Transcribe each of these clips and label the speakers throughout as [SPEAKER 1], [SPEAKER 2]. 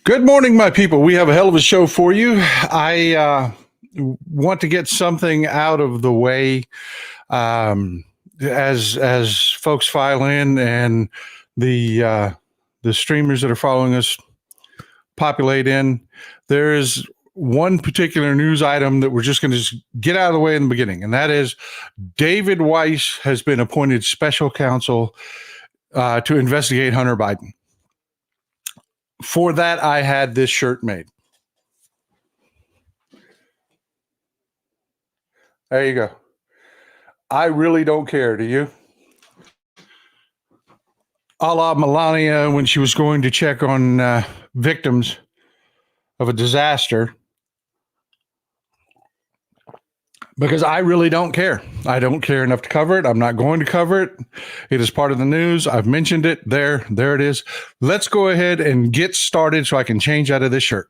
[SPEAKER 1] Good morning, my people. We have a hell of a show for you. I want to get something out of the way as folks file in and the streamers that are following us populate in. There is one particular news item that we're just going to just get out of the way in the beginning, and that is David Weiss has been appointed special counsel to investigate Hunter Biden. For that, I had this shirt made. There you go. I really don't care. Do you? A la Melania when she was going to check on victims of a disaster. Because I really don't care. I don't care enough to cover it. I'm not going to cover it. It is part of the news. I've mentioned it. There it is. Let's go ahead and get started so I can change out of this shirt.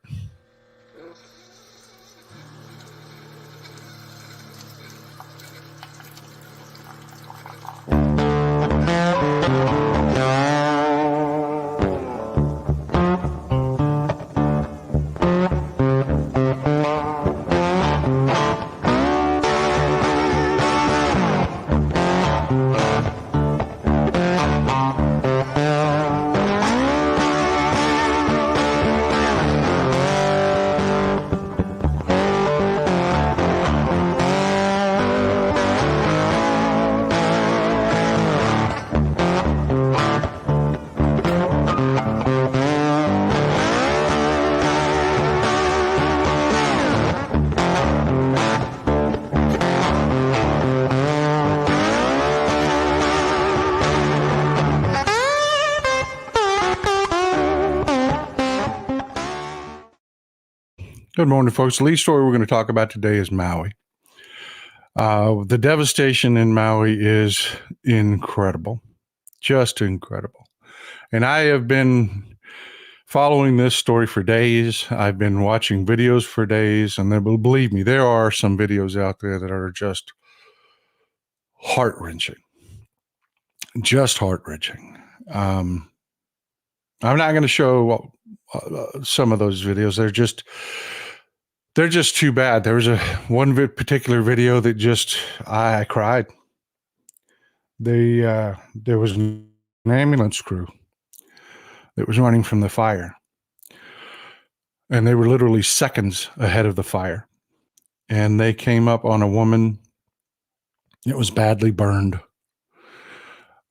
[SPEAKER 1] Good morning, folks. The lead story we're going to talk about today is Maui. The devastation in Maui is incredible, just incredible. And I have been following this story for days. I've been watching videos for days, and believe me, there are some videos out there that are just heart-wrenching, just heart-wrenching. I'm not going to show some of those videos. They're just too bad. There was one particular video that I cried. There was an ambulance crew that was running from the fire, and they were literally seconds ahead of the fire. And they came up on a woman that was badly burned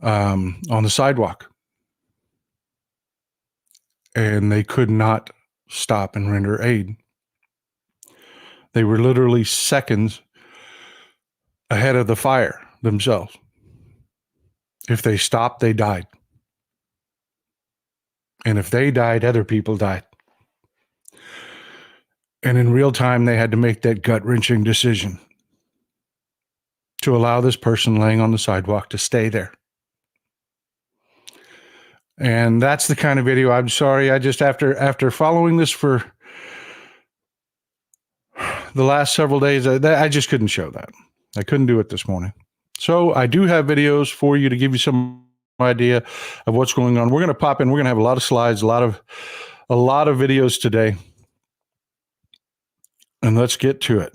[SPEAKER 1] on the sidewalk. And they could not stop and render aid. They were literally seconds ahead of the fire themselves. If they stopped, they died. And if they died, other people died. And in real time, they had to make that gut-wrenching decision to allow this person laying on the sidewalk to stay there. And that's the kind of video. I'm sorry. I just, after following this for the last several days, I just couldn't show that. I couldn't do it this morning. So I do have videos for you to give you some idea of what's going on. We're going to pop in. We're going to have a lot of slides, a lot of videos today. And let's get to it.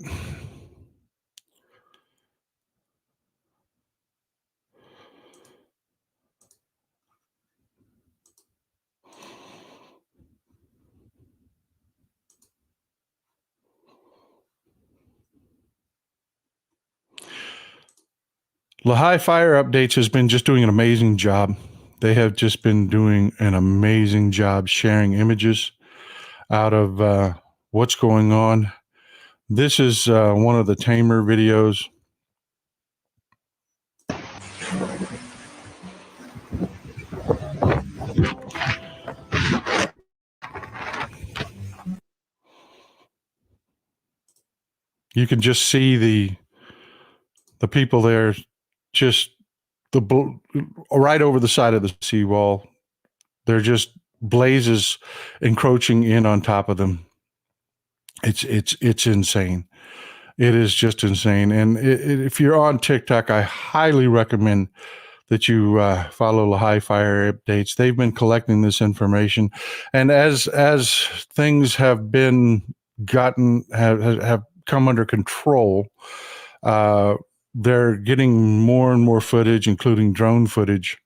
[SPEAKER 1] Lehigh Fire Updates has been just doing an amazing job. They have just been doing an amazing job sharing images out of what's going on. This is one of the tamer videos. You can just see the people there, just right over the side of the seawall. They're just blazes encroaching in on top of them. It's insane. It is just insane. And if you're on TikTok, I highly recommend that you follow Lehigh Fire updates. They've been collecting this information, and as things have been have come under control, they're getting more and more footage, including drone footage,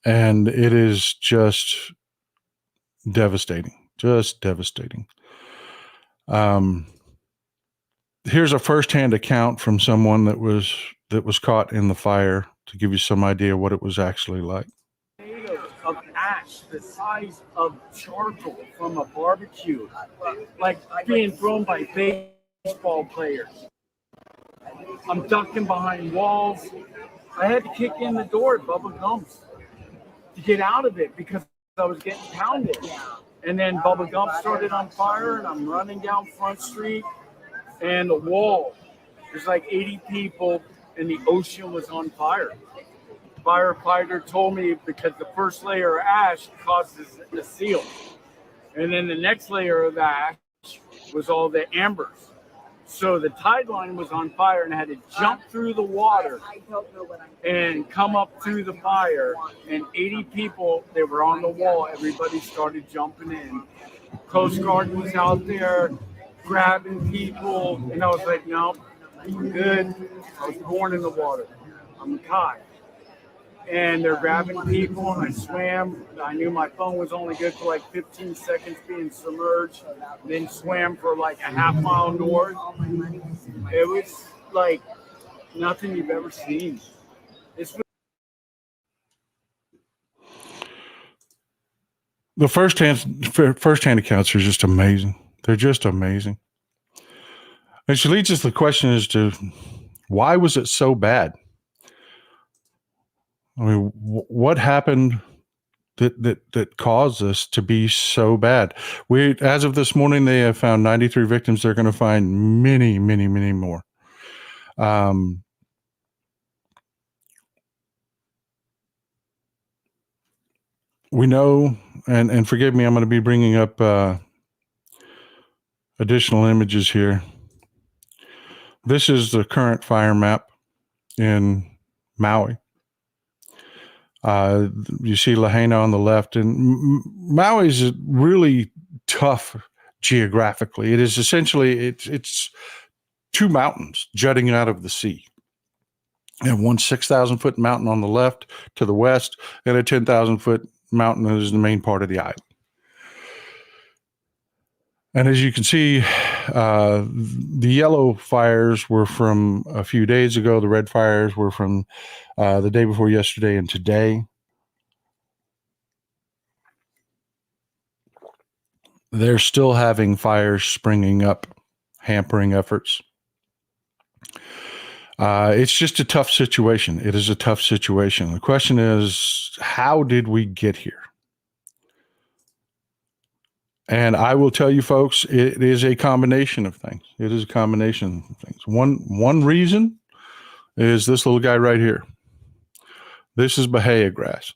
[SPEAKER 1] and it is just devastating. Just devastating. Here's a firsthand account from someone that was caught in the fire to give you some idea what it was actually like.
[SPEAKER 2] Of ash the size of charcoal from a barbecue, like being thrown by baseball players. I'm ducking behind walls. I had to kick in the door at Bubba Gump's to get out of it because I was getting pounded. And then Bubba Gump started on fire, and I'm running down Front Street, and the wall, there's like 80 people, and the ocean was on fire. Firefighter told me because the first layer of ash causes the seal. And then the next layer of ash was all the embers. So the tide line was on fire, and I had to jump through the water and come up through the fire. And 80 people, they were on the wall. Everybody started jumping in. Coast Guard was out there grabbing people. And I was like, no, I'm good. I was born in the water. I'm caught. And they're grabbing people, and I swam. I knew my phone was only good for like 15 seconds being submerged, then swam for like a half mile north. It was like nothing you've ever seen.
[SPEAKER 1] The first-hand accounts are just amazing. They're just amazing. And she leads us to the question as to why was it so bad? I mean, what happened that caused this to be so bad? As of this morning, they have found 93 victims. They're going to find many, many, many more. We know, and forgive me, I'm going to be bringing up additional images here. This is the current fire map in Maui. You see Lahaina on the left, and Maui is really tough geographically. It is essentially, it's two mountains jutting out of the sea. You have one 6,000-foot mountain on the left to the west, and a 10,000-foot mountain that is the main part of the island. And as you can see, the yellow fires were from a few days ago. The red fires were from the day before yesterday and today. They're still having fires springing up, hampering efforts. It's just a tough situation. It is a tough situation. The question is, how did we get here? And I will tell you, folks, it is a combination of things. It is a combination of things. One reason is this little guy right here. This is Bahia grass.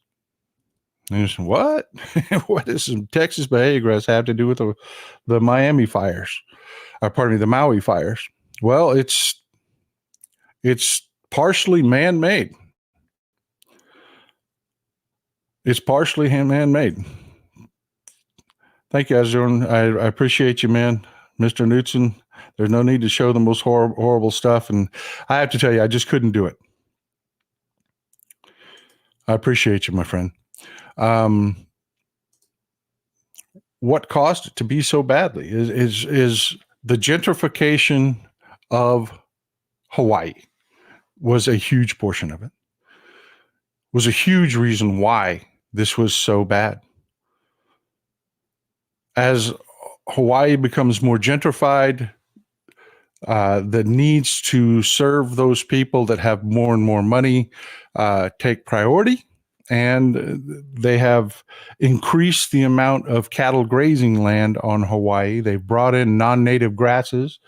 [SPEAKER 1] And you say, what? What does some Texas Bahia grass have to do with the Miami fires? Pardon me, the Maui fires. Well, it's partially man-made. It's partially man-made. Thank you, Azurn. I appreciate you, man. Mr. Knutson, there's no need to show the most horrible stuff. And I have to tell you, I just couldn't do it. I appreciate you, my friend. What caused it to be so badly is the gentrification of Hawaii was a huge portion of it. Was a huge reason why this was so bad. As Hawaii becomes more gentrified, the needs to serve those people that have more and more money take priority, and they have increased the amount of cattle grazing land on Hawaii. They've brought in non-native grasses,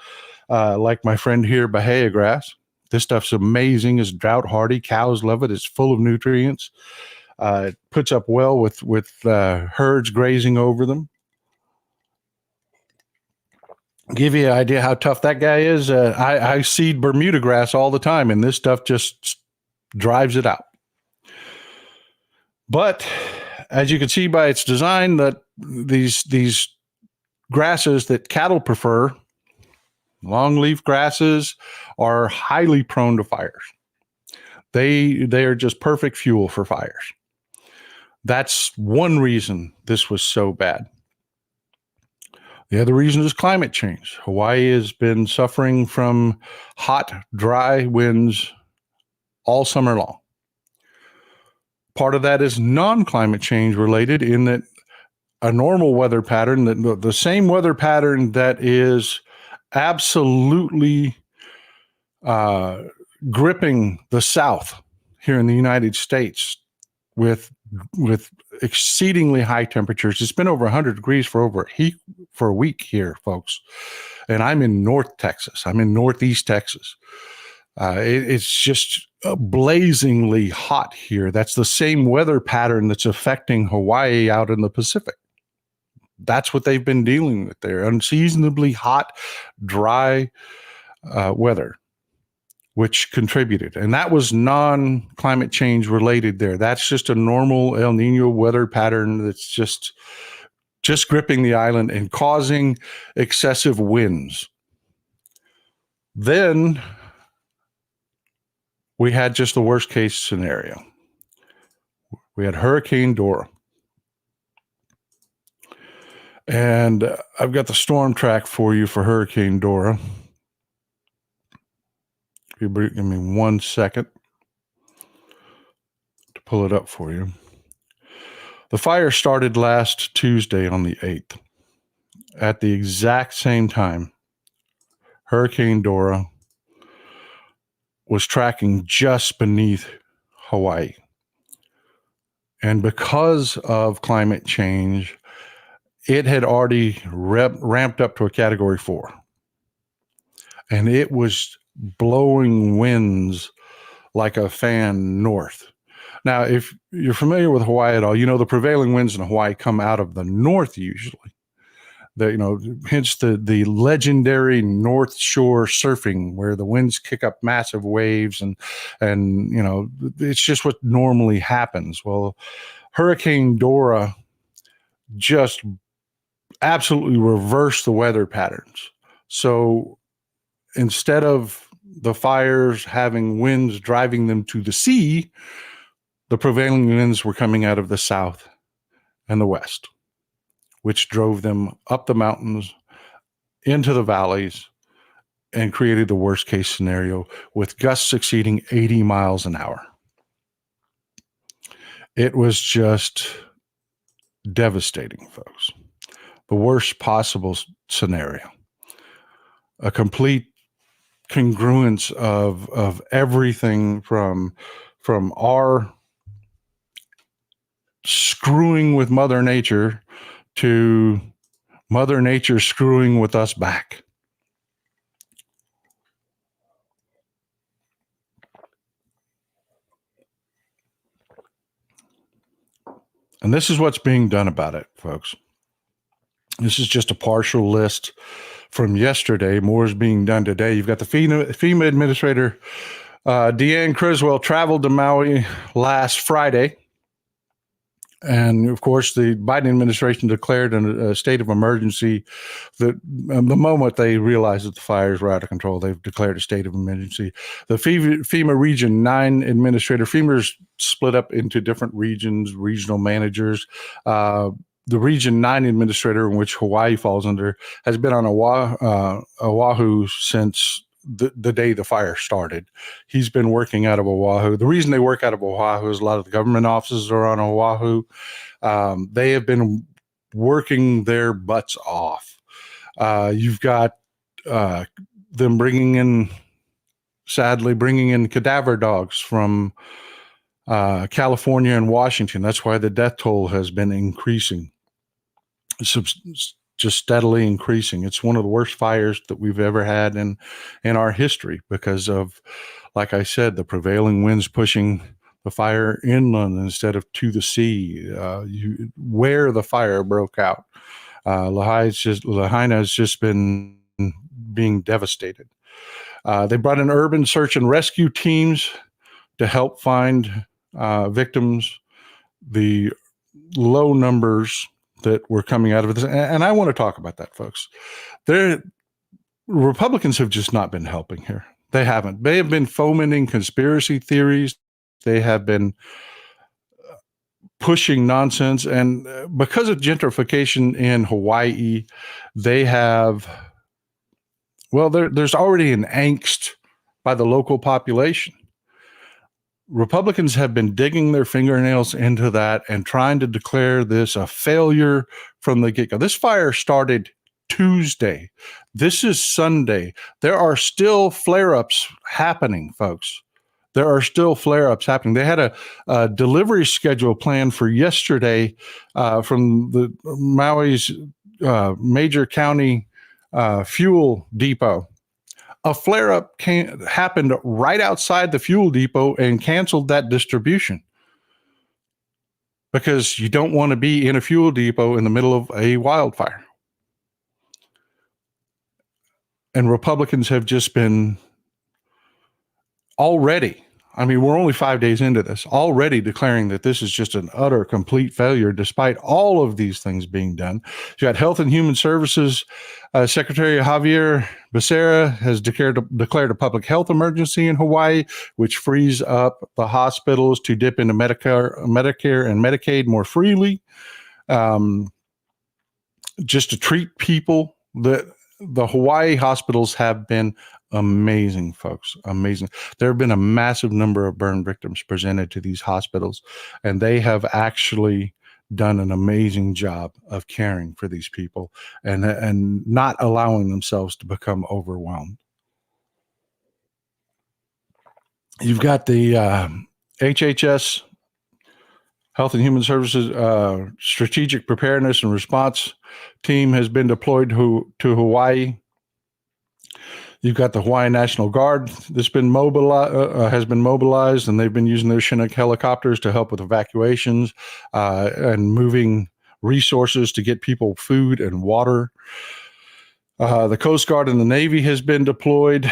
[SPEAKER 1] like my friend here, Bahia grass. This stuff's amazing. It's drought hardy. Cows love it. It's full of nutrients. It puts up well with herds grazing over them. Give you an idea how tough that guy is. I seed Bermuda grass all the time, and this stuff just drives it out. But as you can see by its design, that these grasses that cattle prefer, longleaf grasses, are highly prone to fires. They are just perfect fuel for fires. That's one reason this was so bad. The other reason is climate change. Hawaii has been suffering from hot, dry winds all summer long. Part of that is non-climate change related, in that a normal weather pattern, that the same weather pattern that is absolutely gripping the South here in the United States with exceedingly high temperatures. It's been over 100 degrees for a week here, folks. And I'm in North Texas. I'm in Northeast Texas. It's just blazingly hot here. That's the same weather pattern that's affecting Hawaii out in the Pacific. That's what they've been dealing with there. Unseasonably hot, dry weather, which contributed. And that was non-climate change related there. That's just a normal El Nino weather pattern that's just gripping the island and causing excessive winds. Then we had just the worst case scenario. We had Hurricane Dora. And I've got the storm track for you for Hurricane Dora. Give me 1 second to pull it up for you. The fire started last Tuesday on the 8th. At the exact same time, Hurricane Dora was tracking just beneath Hawaii. And because of climate change, it had already ramped up to a Category 4. And it was blowing winds like a fan north. Now, if you're familiar with Hawaii at all, you know the prevailing winds in Hawaii come out of the north usually. Hence the legendary North Shore surfing, where the winds kick up massive waves, and it's just what normally happens. Well, Hurricane Dora just absolutely reversed the weather patterns. So instead of the fires having winds driving them to the sea, the prevailing winds were coming out of the south and the west, which drove them up the mountains, into the valleys, and created the worst case scenario with gusts exceeding 80 miles an hour. It was just devastating, folks. The worst possible scenario. A complete congruence of everything from our screwing with Mother Nature to Mother Nature screwing with us back. And this is what's being done about it, folks. This is just a partial list from yesterday. More is being done today. You've got the FEMA administrator, Deanne Criswell, traveled to Maui last Friday. And of course, the Biden administration declared a state of emergency. The moment they realized that the fires were out of control, they've declared a state of emergency. The FEMA Region 9 administrator, FEMA's split up into different regions, regional managers. The Region 9 administrator, in which Hawaii falls under, has been on Oahu since the day the fire started. He's been working out of Oahu. The reason they work out of Oahu is a lot of the government offices are on Oahu. They have been working their butts off. You've got them sadly bringing in cadaver dogs from California and Washington. That's why the death toll has been increasing. It's just steadily increasing. It's one of the worst fires that we've ever had in our history because of, like I said, the prevailing winds pushing the fire inland instead of to the sea, where the fire broke out. Lahaina has just been being devastated. They brought in urban search and rescue teams to help find victims, the low numbers that were coming out of this. And I want to talk about that, folks. Republicans have just not been helping here. They haven't. They have been fomenting conspiracy theories. They have been pushing nonsense. And because of gentrification in Hawaii, they have, well, there's already an angst by the local population. Republicans have been digging their fingernails into that and trying to declare this a failure from the get-go. This fire started Tuesday. This is Sunday. There are still flare-ups happening, folks. There are still flare-ups happening. They had a delivery schedule planned for yesterday from the Maui's major county fuel depot. A flare-up happened right outside the fuel depot and canceled that distribution because you don't want to be in a fuel depot in the middle of a wildfire. And Republicans have just been already, I mean, we're only 5 days into this, already declaring that this is just an utter, complete failure, despite all of these things being done. You got Health and Human Services Secretary Javier Becerra has declared a public health emergency in Hawaii, which frees up the hospitals to dip into Medicare and Medicaid more freely, just to treat people. The Hawaii hospitals have been amazing, folks. Amazing. There have been a massive number of burn victims presented to these hospitals, and they have actually done an amazing job of caring for these people and not allowing themselves to become overwhelmed. You've got the HHS, Health and Human Services Strategic Preparedness and Response Team has been deployed to Hawaii. You've got the Hawaii National Guard that's been has been mobilized, and they've been using their Chinook helicopters to help with evacuations and moving resources to get people food and water. The Coast Guard and the Navy has been deployed.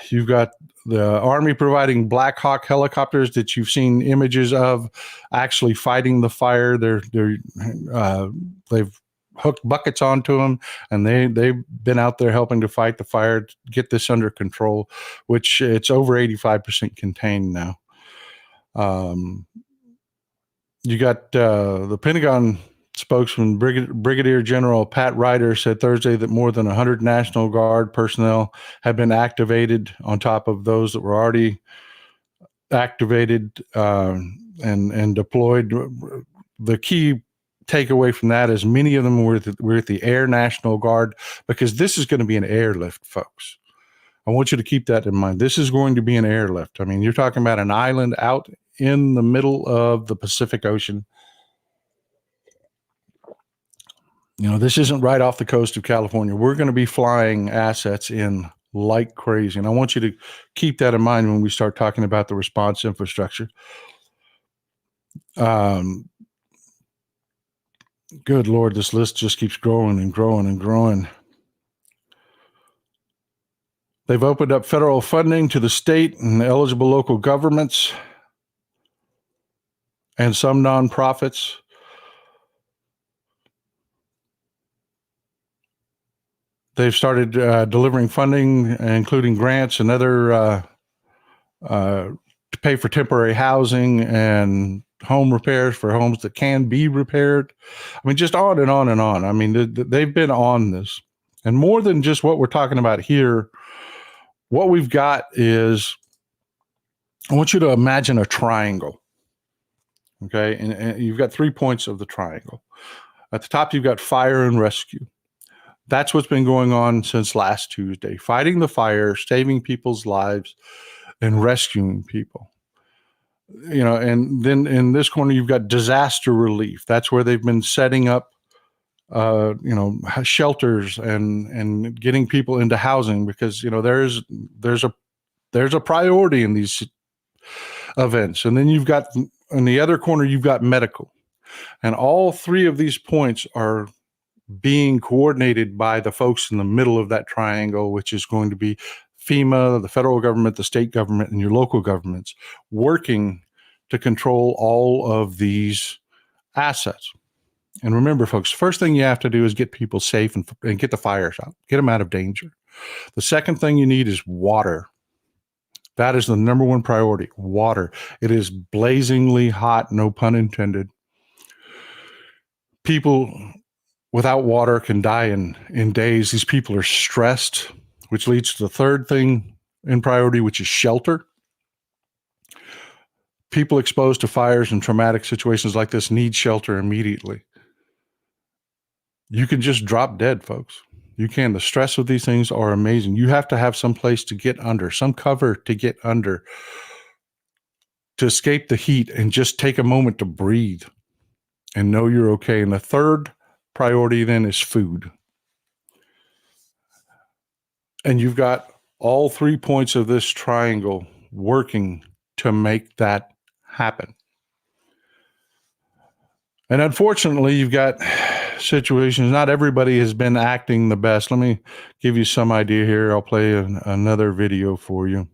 [SPEAKER 1] You've got the Army providing Black Hawk helicopters that you've seen images of actually fighting the fire. They've hooked buckets onto them, and they've been out there helping to fight the fire, to get this under control, which it's over 85% contained now. You got the Pentagon spokesman, Brigadier General Pat Ryder, said Thursday that more than 100 National Guard personnel have been activated on top of those that were already activated and deployed. The key takeaway from that is many of them were at the Air National Guard, because this is going to be an airlift, folks. I want you to keep that in mind. This is going to be an airlift. I mean, you're talking about an island out in the middle of the Pacific Ocean. You know, this isn't right off the coast of California. We're going to be flying assets in like crazy. And I want you to keep that in mind when we start talking about the response infrastructure. Good Lord, this list just keeps growing and growing and growing. They've opened up federal funding to the state and eligible local governments and some nonprofits. They've started delivering funding, including grants and other to pay for temporary housing and home repairs for homes that can be repaired. I mean, just on and on and on. I mean, they've been on this. And more than just what we're talking about here, what we've got is, I want you to imagine a triangle. Okay, and you've got 3 points of the triangle. At the top, you've got fire and rescue. That's what's been going on since last Tuesday, fighting the fire, saving people's lives, and rescuing people. You know, and then in this corner, you've got disaster relief. That's where they've been setting up, shelters and getting people into housing, because, you know, there's a priority in these events. And then you've got, in the other corner, you've got medical. And all three of these points are being coordinated by the folks in the middle of that triangle, which is going to be FEMA, the federal government, the state government, and your local governments working to control all of these assets. And remember, folks, first thing you have to do is get people safe and get the fires out, get them out of danger. The second thing you need is water. That is the number one priority, water. It is blazingly hot, no pun intended. People without water can die in days. These people are stressed, which leads to the third thing in priority, which is shelter. People exposed to fires and traumatic situations like this need shelter immediately. You can just drop dead, folks. You can. The stress of these things are amazing. You have to have some place to get under, some cover to get under, to escape the heat and just take a moment to breathe and know you're okay. And the third priority then is food. And you've got all 3 points of this triangle working to make that happen. And unfortunately, you've got situations, not everybody has been acting the best. Let me give you some idea here. I'll play another video for you.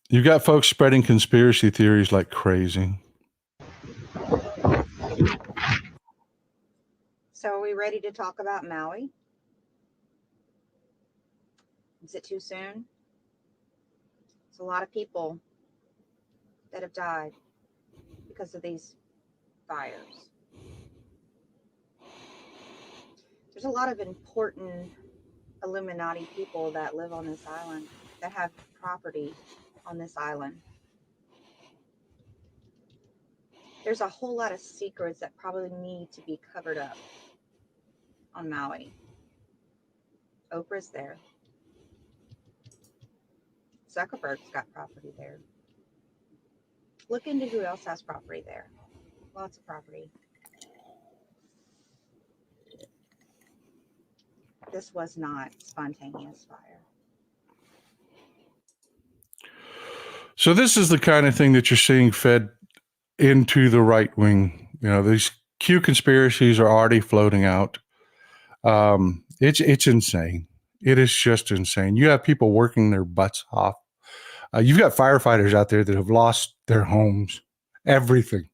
[SPEAKER 1] You've got folks spreading conspiracy theories like crazy.
[SPEAKER 3] So are we ready to talk about Maui? Is it too soon? There's a lot of people that have died because of these fires. There's a lot of important Illuminati people that live on this island, that have property on this island. There's a whole lot of secrets that probably need to be covered up on Maui. Oprah's there. Zuckerberg's got property there. Look into who else has property there. Lots of property. This was not spontaneous fire.
[SPEAKER 1] So this is the kind of thing that you're seeing fed into the right wing. You know, these Q conspiracies are already floating out. It's insane. It is just insane. You have people working their butts off. You've got firefighters out there that have lost their homes, everything,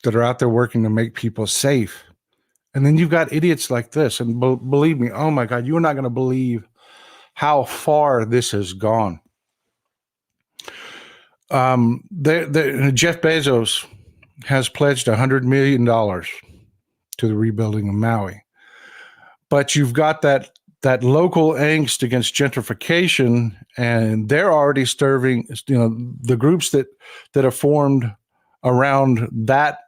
[SPEAKER 1] that are out there working to make people safe. And then you've got idiots like this. And believe me, oh my God, you're not going to believe how far this has gone. Jeff Bezos has pledged $100 million to the rebuilding of Maui. But you've got that local angst against gentrification, and they're already stirring, the groups that have formed around that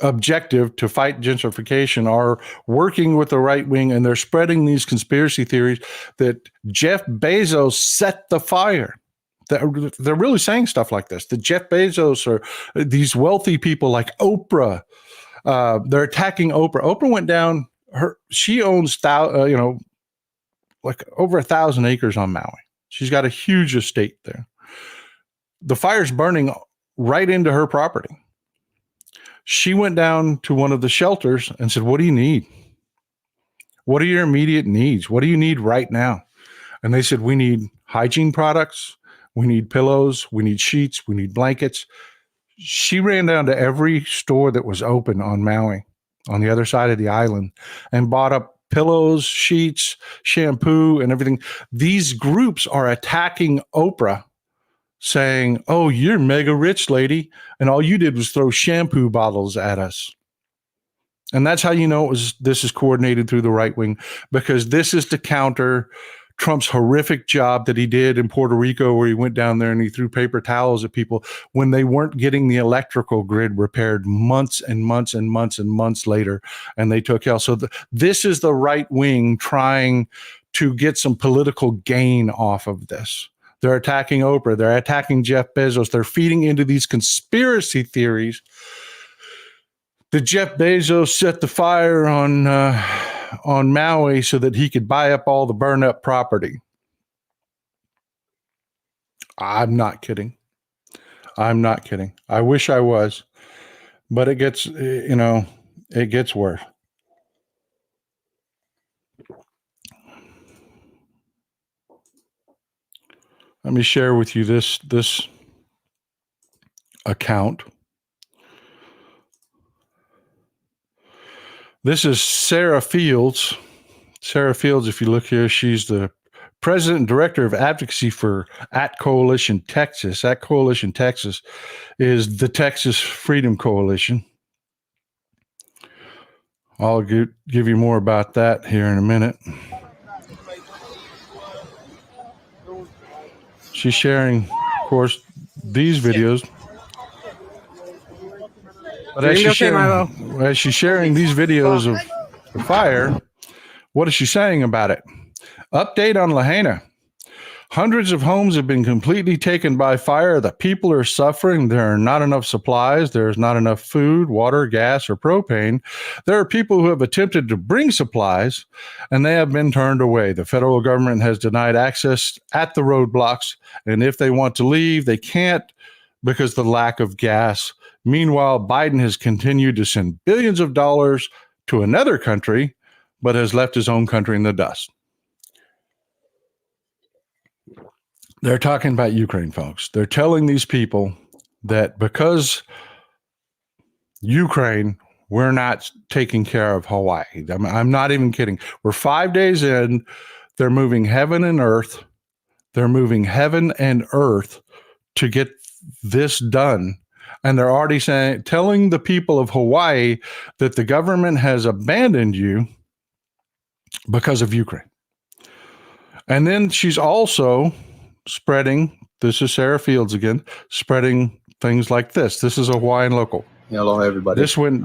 [SPEAKER 1] objective to fight gentrification are working with the right wing, and they're spreading these conspiracy theories that Jeff Bezos set the fire. They're really saying stuff like this, that Jeff Bezos or these wealthy people like Oprah, they're attacking Oprah. Oprah went down. She owns like over 1,000 acres on Maui. She's got a huge estate there. The fire's burning right into her property. She went down to one of the shelters and said, "What do you need? What are your immediate needs? What do you need right now?" And they said, "We need hygiene products. We need pillows. We need sheets. We need blankets." She ran down to every store that was open on Maui, on the other side of the island, and bought up pillows, sheets, shampoo, and everything. These groups are attacking Oprah, saying, "Oh, you're mega rich, lady, and all you did was throw shampoo bottles at us." And that's how you know this is coordinated through the right wing, because this is to counter Trump's horrific job that he did in Puerto Rico, where he went down there and he threw paper towels at people when they weren't getting the electrical grid repaired months and months and months and months later, and they took hell. So this is the right wing trying to get some political gain off of this. They're attacking Oprah. They're attacking Jeff Bezos. They're feeding into these conspiracy theories that Jeff Bezos set the fire on Maui so that he could buy up all the burn up property. I'm not kidding. I'm not kidding. I wish I was. but it gets, it gets worse. Let me share with you this account. This is Sarah Fields. Sarah Fields, if you look here, she's the president and director of advocacy for At Coalition Texas. At Coalition Texas is the Texas Freedom Coalition. I'll give you more about that here in a minute. She's sharing, of course, these videos. But as she's sharing these videos of the fire, what is she saying about it? Update on Lahaina. Hundreds of homes have been completely taken by fire. The people are suffering. There are not enough supplies. There's not enough food, water, gas, or propane. There are people who have attempted to bring supplies, and they have been turned away. The federal government has denied access at the roadblocks, and if they want to leave, they can't because of the lack of gas. Meanwhile, Biden has continued to send billions of dollars to another country, but has left his own country in the dust. They're talking about Ukraine, folks. They're telling these people that because Ukraine, we're not taking care of Hawaii. I'm not even kidding. We're 5 days in. They're moving heaven and earth. They're moving heaven and earth to get this done. And they're already telling the people of Hawaii that the government has abandoned you because of Ukraine. And then she's also spreading, this is Sarah Fields again, spreading things like this. This is a Hawaiian local.
[SPEAKER 4] Hello, everybody.
[SPEAKER 1] This went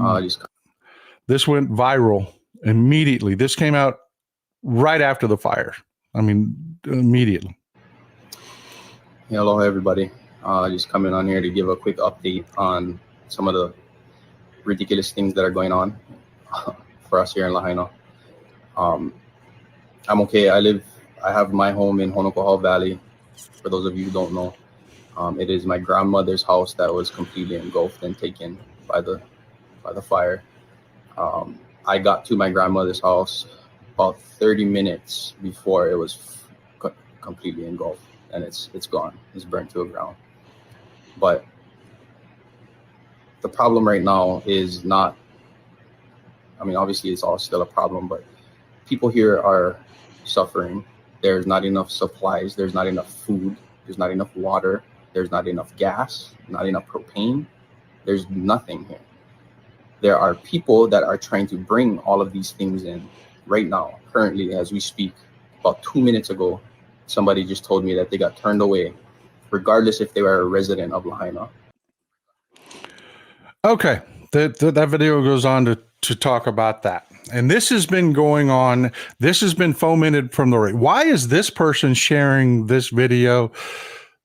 [SPEAKER 1] viral immediately. This came out right after the fire. I mean, immediately.
[SPEAKER 4] Hello, everybody. Just coming on here to give a quick update on some of the ridiculous things that are going on for us here in Lahaina. I'm okay. I have my home in Honokohau Valley. For those of you who don't know, it is my grandmother's house that was completely engulfed and taken by the fire. I got to my grandmother's house about 30 minutes before it was completely engulfed, and it's gone. It's burnt to the ground. But the problem right now is not, I mean, obviously it's all still a problem, but people here are suffering. There's not enough supplies. There's not enough food. There's not enough water. There's not enough gas, not enough propane. There's nothing here. There are people that are trying to bring all of these things in right now, currently, as we speak. About 2 minutes ago, somebody just told me that they got turned away, regardless if they were a resident of Lahaina.
[SPEAKER 1] Okay, that video goes on to talk about that. And this has been going on. This has been fomented from the right. Why is this person sharing this video?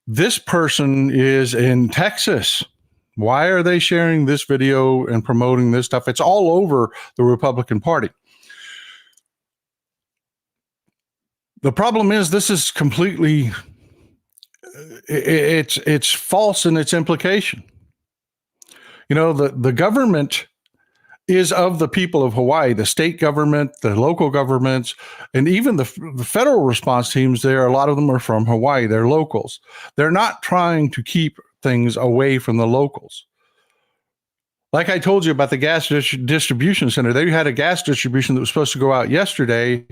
[SPEAKER 1] This person is in Texas. Why are they sharing this video and promoting this stuff? It's all over the Republican Party. The problem is this is completely, it's false in its implication. You know, the government is of the people of Hawaii, the state government, the local governments, and even the federal response teams there. A lot of them are from Hawaii. They're locals. They're not trying to keep things away from the locals. Like I told you about the gas distribution center, they had a gas distribution that was supposed to go out yesterday.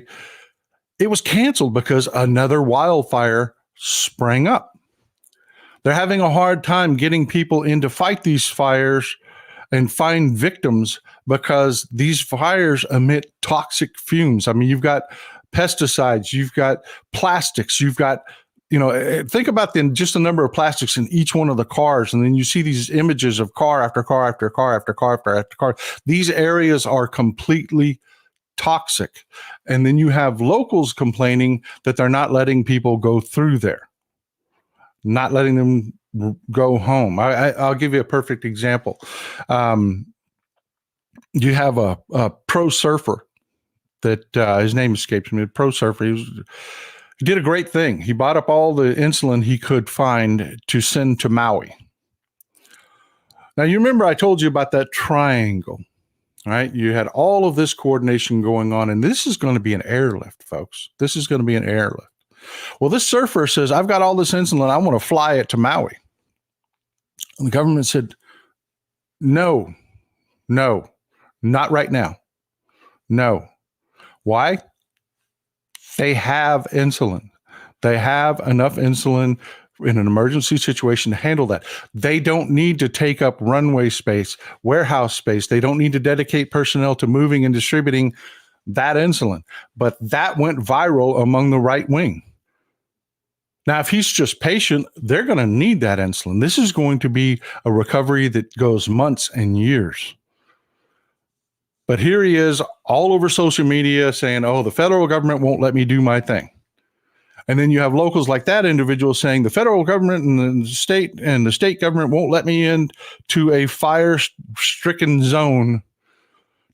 [SPEAKER 1] It was canceled because another wildfire sprang up. They're having a hard time getting people in to fight these fires and find victims because these fires emit toxic fumes. I mean, you've got pesticides, you've got plastics, you've got, think about just the number of plastics in each one of the cars. And then you see these images of car after car after car after car after car. These areas are completely toxic. And then you have locals complaining that they're not letting people go through there, not letting them go home. I'll give you a perfect example. You have a pro surfer that his name escapes me. Pro surfer. He did a great thing. He bought up all the insulin he could find to send to Maui. Now, you remember I told you about that triangle, right? You had all of this coordination going on, and this is going to be an airlift, folks. This is going to be an airlift. Well, this surfer says, I've got all this insulin. I want to fly it to Maui. And the government said, no, not right now. No. Why? They have insulin. They have enough insulin in an emergency situation to handle that. They don't need to take up runway space, warehouse space. They don't need to dedicate personnel to moving and distributing that insulin. But that went viral among the right wing. Now, if he's just patient, they're going to need that insulin. This is going to be a recovery that goes months and years. But here he is all over social media saying, oh, the federal government won't let me do my thing. And then you have locals like that individual saying the federal government and the state government won't let me in to a fire-stricken zone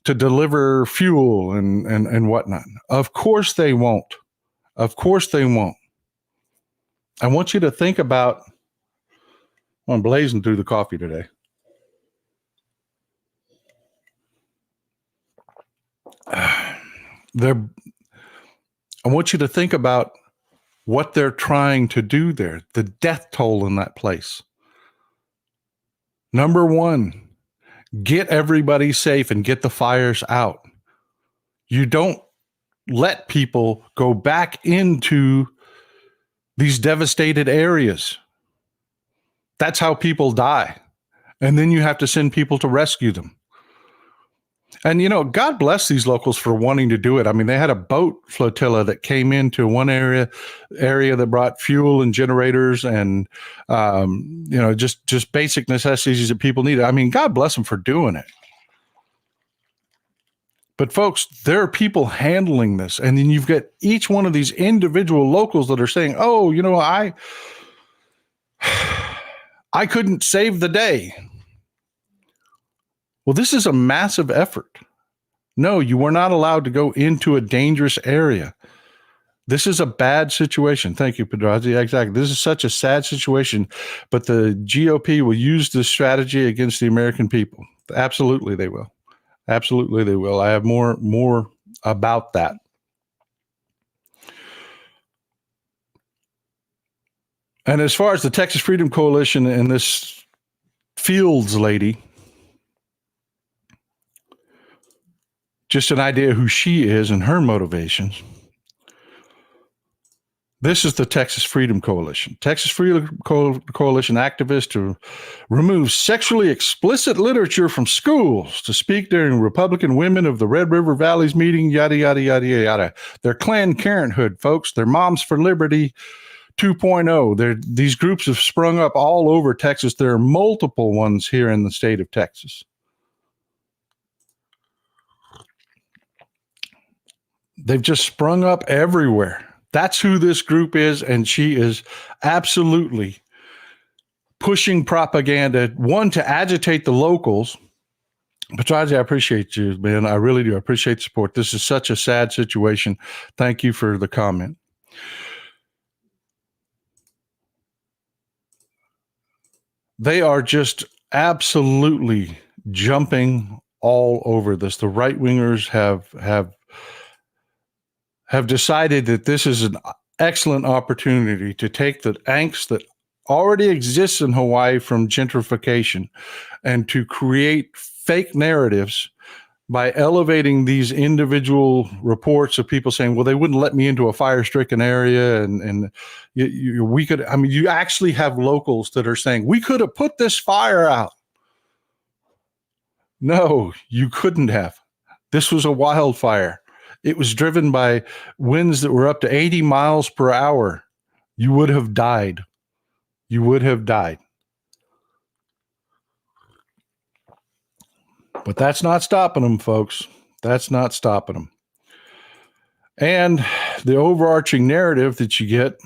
[SPEAKER 1] to deliver fuel and whatnot. Of course they won't. Of course they won't. I want you to think about, I'm blazing through the coffee today. I want you to think about what they're trying to do there, the death toll in that place. Number one, get everybody safe and get the fires out. You don't let people go back into these devastated areas. That's how people die. And then you have to send people to rescue them. And, God bless these locals for wanting to do it. I mean, they had a boat flotilla that came into one area that brought fuel and generators and, just basic necessities that people needed. I mean, God bless them for doing it. But folks, there are people handling this. And then you've got each one of these individual locals that are saying, oh, I couldn't save the day. Well, this is a massive effort. No, you were not allowed to go into a dangerous area. This is a bad situation. Thank you, Pedrazi. Exactly. This is such a sad situation, but the GOP will use this strategy against the American people. Absolutely, they will. Absolutely, they will. I have more about that. And as far as the Texas Freedom Coalition and this Fields lady, just an idea who she is and her motivations. This is the Texas Freedom Coalition. Texas Freedom Coalition activists to remove sexually explicit literature from schools to speak during Republican Women of the Red River Valleys meeting, yada, yada, yada, yada. They're Planned Parenthood, folks. They're Moms for Liberty 2.0. These groups have sprung up all over Texas. There are multiple ones here in the state of Texas. They've just sprung up everywhere. That's who this group is, and she is absolutely pushing propaganda, one, to agitate the locals. Petrazi, I appreciate you, man. I really do. I appreciate the support. This is such a sad situation. Thank you for the comment. They are just absolutely jumping all over this. The right-wingers have decided that this is an excellent opportunity to take the angst that already exists in Hawaii from gentrification and to create fake narratives by elevating these individual reports of people saying, well, they wouldn't let me into a fire-stricken area. And you actually have locals that are saying, we could have put this fire out. No, you couldn't have. This was a wildfire. It was driven by winds that were up to 80 miles per hour. You would have died. You would have died. But that's not stopping them, folks. That's not stopping them. And the overarching narrative that you get,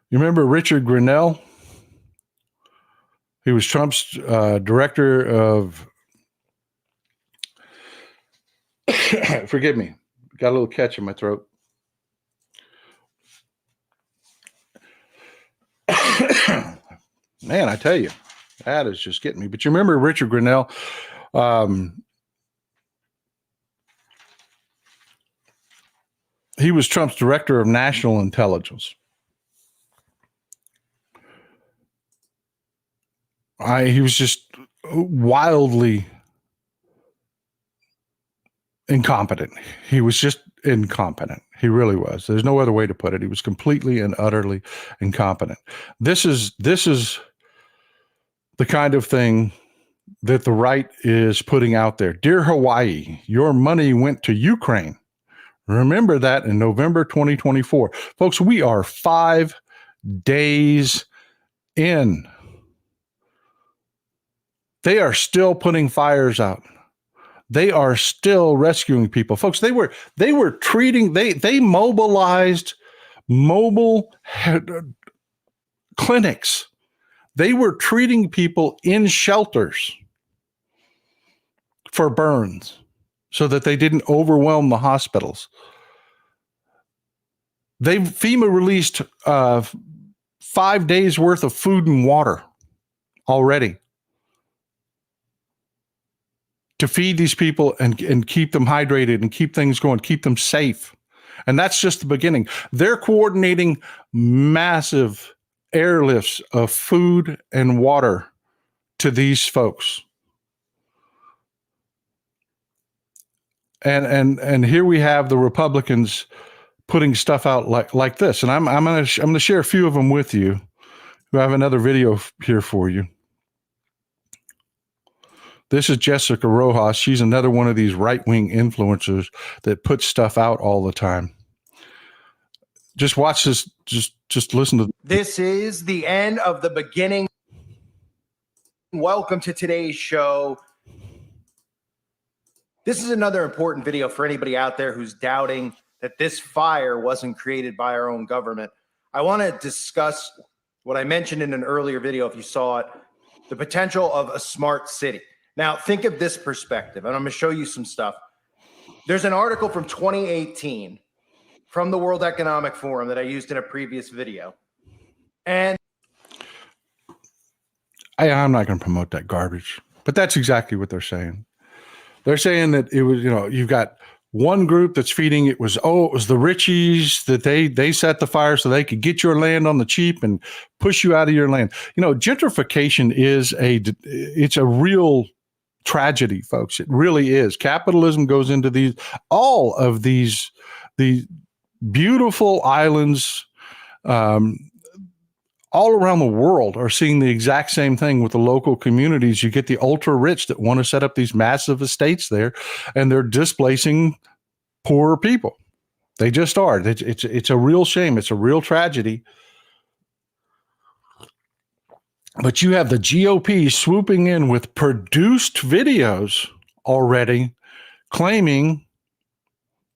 [SPEAKER 1] you remember Richard Grinnell? He was Trump's director of, forgive me, got a little catch in my throat. Man, I tell you, that is just getting me. But you remember Richard Grinnell? He was Trump's director of national intelligence. He was just wildly incompetent. He was just incompetent. He really was. There's no other way to put it. He was completely and utterly incompetent. This is the kind of thing that the right is putting out there. Dear Hawaii, your money went to Ukraine. Remember that in November 2024. Folks, we are 5 days in. They are still putting fires out. They are still rescuing people. Folks, they were treating, they mobilized mobile clinics. They were treating people in shelters for burns so that they didn't overwhelm the hospitals. FEMA released 5 days worth of food and water already to feed these people and keep them hydrated and keep things going, keep them safe. And that's just the beginning. They're coordinating massive airlifts of food and water to these folks. And here we have the Republicans putting stuff out like this. And I'm going to share a few of them with you. I have another video here for you. This is Jessica Rojas. She's another one of these right-wing influencers that puts stuff out all the time. Just watch this. Just listen to
[SPEAKER 5] this. Is the end of the beginning. Welcome to today's show. This is another important video for anybody out there who's doubting that this fire wasn't created by our own government. I want to discuss what I mentioned in an earlier video, if you saw it, the potential of a smart city. Now, think of this perspective, and I'm going to show you some stuff. There's an article from 2018 from the World Economic Forum that I used in a previous video. And
[SPEAKER 1] I'm not going to promote that garbage, but that's exactly what they're saying. They're saying that it was, you've got one group that's feeding it was the Richies, that they set the fire so they could get your land on the cheap and push you out of your land. Gentrification is it's a real tragedy, folks. It really is. Capitalism goes into all of these beautiful islands all around the world are seeing the exact same thing with the local communities. You get the ultra rich that want to set up these massive estates there, and they're displacing poorer people. They just are. It's a real shame. It's a real tragedy. But you have the GOP swooping in with produced videos already claiming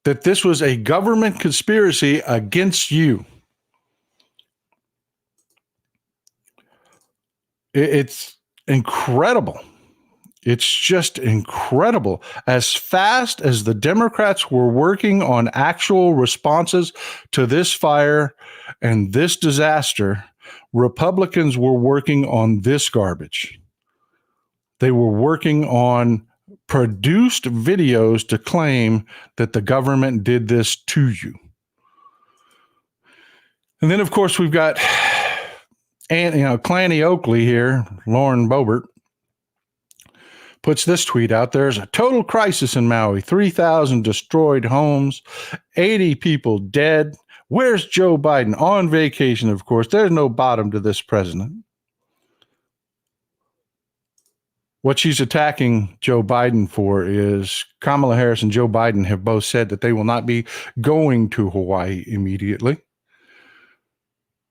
[SPEAKER 1] that this was a government conspiracy against you. It's incredible. It's just incredible. As fast as the Democrats were working on actual responses to this fire and this disaster, Republicans were working on this garbage. They were working on produced videos to claim that the government did this to you. And then, of course, we've got Clanny Oakley here, Lauren Boebert, puts this tweet out. There's a total crisis in Maui, 3,000 destroyed homes, 80 people dead. Where's Joe Biden? On vacation, of course. There's no bottom to this president. What she's attacking Joe Biden for is Kamala Harris and Joe Biden have both said that they will not be going to Hawaii immediately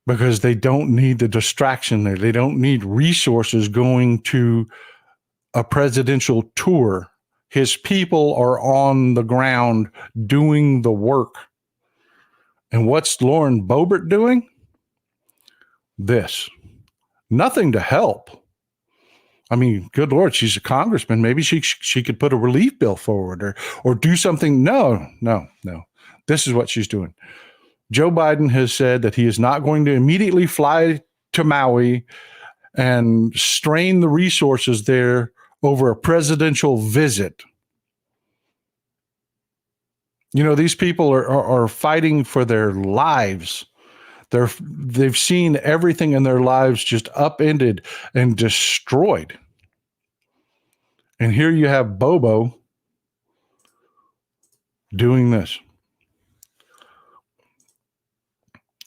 [SPEAKER 1] because they don't need the distraction there. They don't need resources going to a presidential tour. His people are on the ground doing the work. And what's Lauren Boebert doing? This. Nothing to help. I mean, good Lord, she's a congressman. Maybe she could put a relief bill forward or do something. No. This is what she's doing. Joe Biden has said that he is not going to immediately fly to Maui, and strain the resources there over a presidential visit. You know, these people are fighting for their lives. They've seen everything in their lives just upended and destroyed. And here you have Bobo doing this.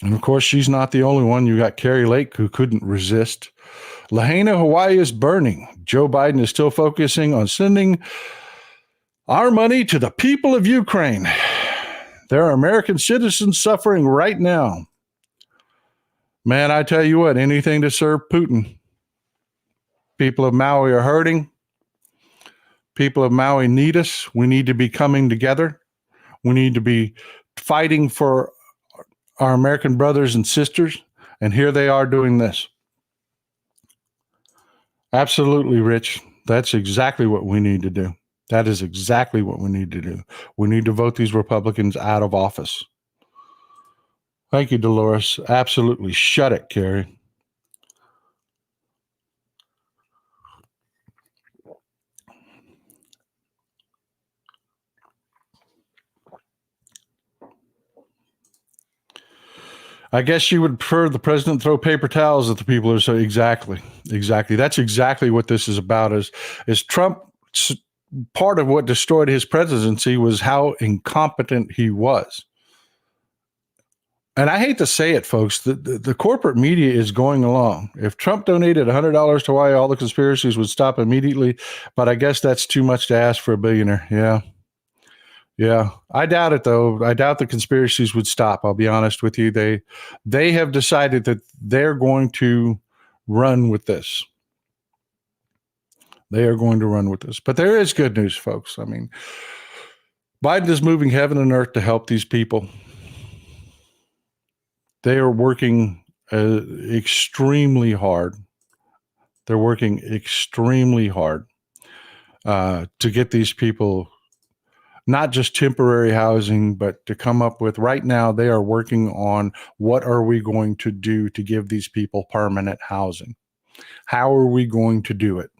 [SPEAKER 1] And of course, she's not the only one. You got Carrie Lake, who couldn't resist. Lahaina, Hawaii is burning. Joe Biden is still focusing on sending our money to the people of Ukraine. There are American citizens suffering right now. Man, I tell you what, anything to serve Putin. People of Maui are hurting. People of Maui need us. We need to be coming together. We need to be fighting for our American brothers and sisters. And here they are doing this. Absolutely, Rich. That's exactly what we need to do. That is exactly what we need to do. We need to vote these Republicans out of office. Thank you, Dolores. Absolutely. Shut it, Carrie. I guess you would prefer the president throw paper towels at the people who say exactly. That's exactly what this is about. Is Trump, part of what destroyed his presidency was how incompetent he was. And I hate to say it, folks, the corporate media is going along. If Trump donated $100 to Hawaii, all the conspiracies would stop immediately. But I guess that's too much to ask for a billionaire. Yeah. I doubt it, though. I doubt the conspiracies would stop. I'll be honest with you. They have decided that they're going to run with this. They are going to run with this. But there is good news, folks. I mean, Biden is moving heaven and earth to help these people. They are working extremely hard. They're working extremely hard to get these people not just temporary housing, but to come up with, right now, they are working on what are we going to do to give these people permanent housing? How are we going to do it?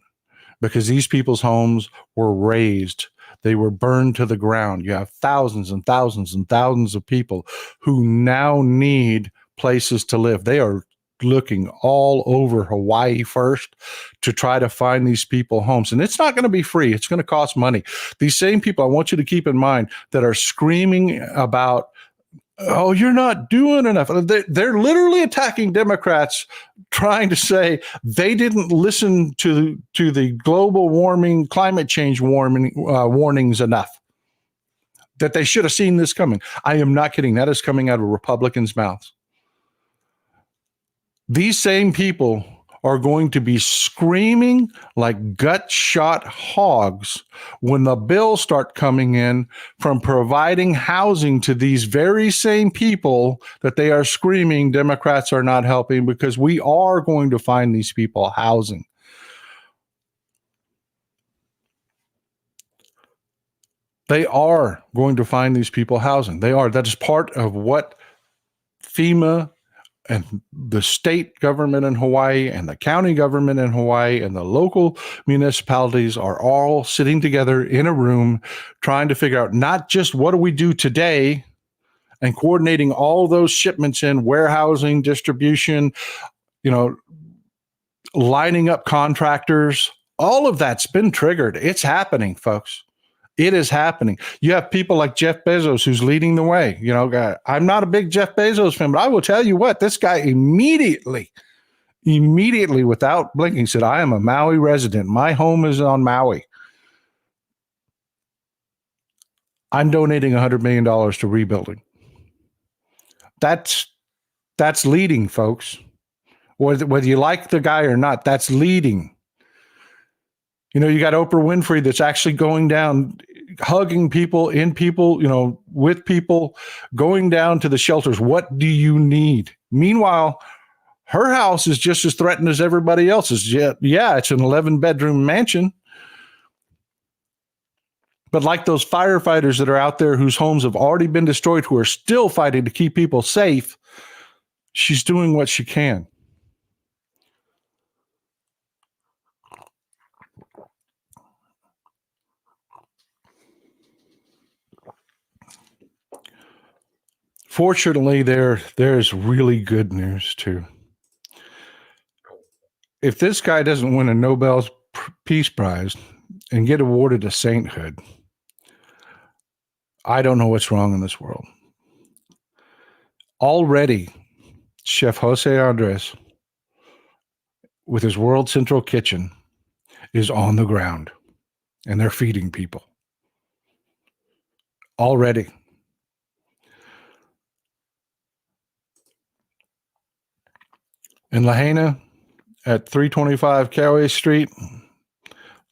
[SPEAKER 1] Because these people's homes were razed. They were burned to the ground. You have thousands and thousands and thousands of people who now need places to live. They are looking all over Hawaii first to try to find these people homes. And it's not going to be free. It's going to cost money. These same people, I want you to keep in mind, that are screaming about, oh, you're not doing enough. They're literally attacking Democrats, trying to say they didn't listen to the global warming, climate change warnings enough, that they should have seen this coming. I am not kidding. That is coming out of Republicans' mouths. These same people are going to be screaming like gut-shot hogs when the bills start coming in from providing housing to these very same people that they are screaming Democrats are not helping, because we are going to find these people housing. They are going to find these people housing. They are. That is part of what FEMA and the state government in Hawaii and the county government in Hawaii and the local municipalities are all sitting together in a room trying to figure out not just what do we do today and coordinating all those shipments in, warehousing, distribution, lining up contractors. All of that's been triggered. It's happening, folks. It is happening. You have people like Jeff Bezos who's leading the way. I'm not a big Jeff Bezos fan, but I will tell you what, this guy immediately, without blinking, said, I am a Maui resident. My home is on Maui. I'm donating $100 million to rebuilding. That's leading, folks. Whether you like the guy or not, that's leading. You got Oprah Winfrey that's actually going down, hugging people, with people, going down to the shelters. What do you need? Meanwhile, her house is just as threatened as everybody else's. Yeah, it's an 11-bedroom mansion. But like those firefighters that are out there whose homes have already been destroyed, who are still fighting to keep people safe, she's doing what she can. Fortunately, there's really good news too. If this guy doesn't win a Nobel Peace Prize and get awarded a sainthood, I don't know what's wrong in this world. Already, Chef Jose Andres, with his World Central Kitchen, is on the ground, and they're feeding people. Already. In Lahaina, at 325 Coway Street,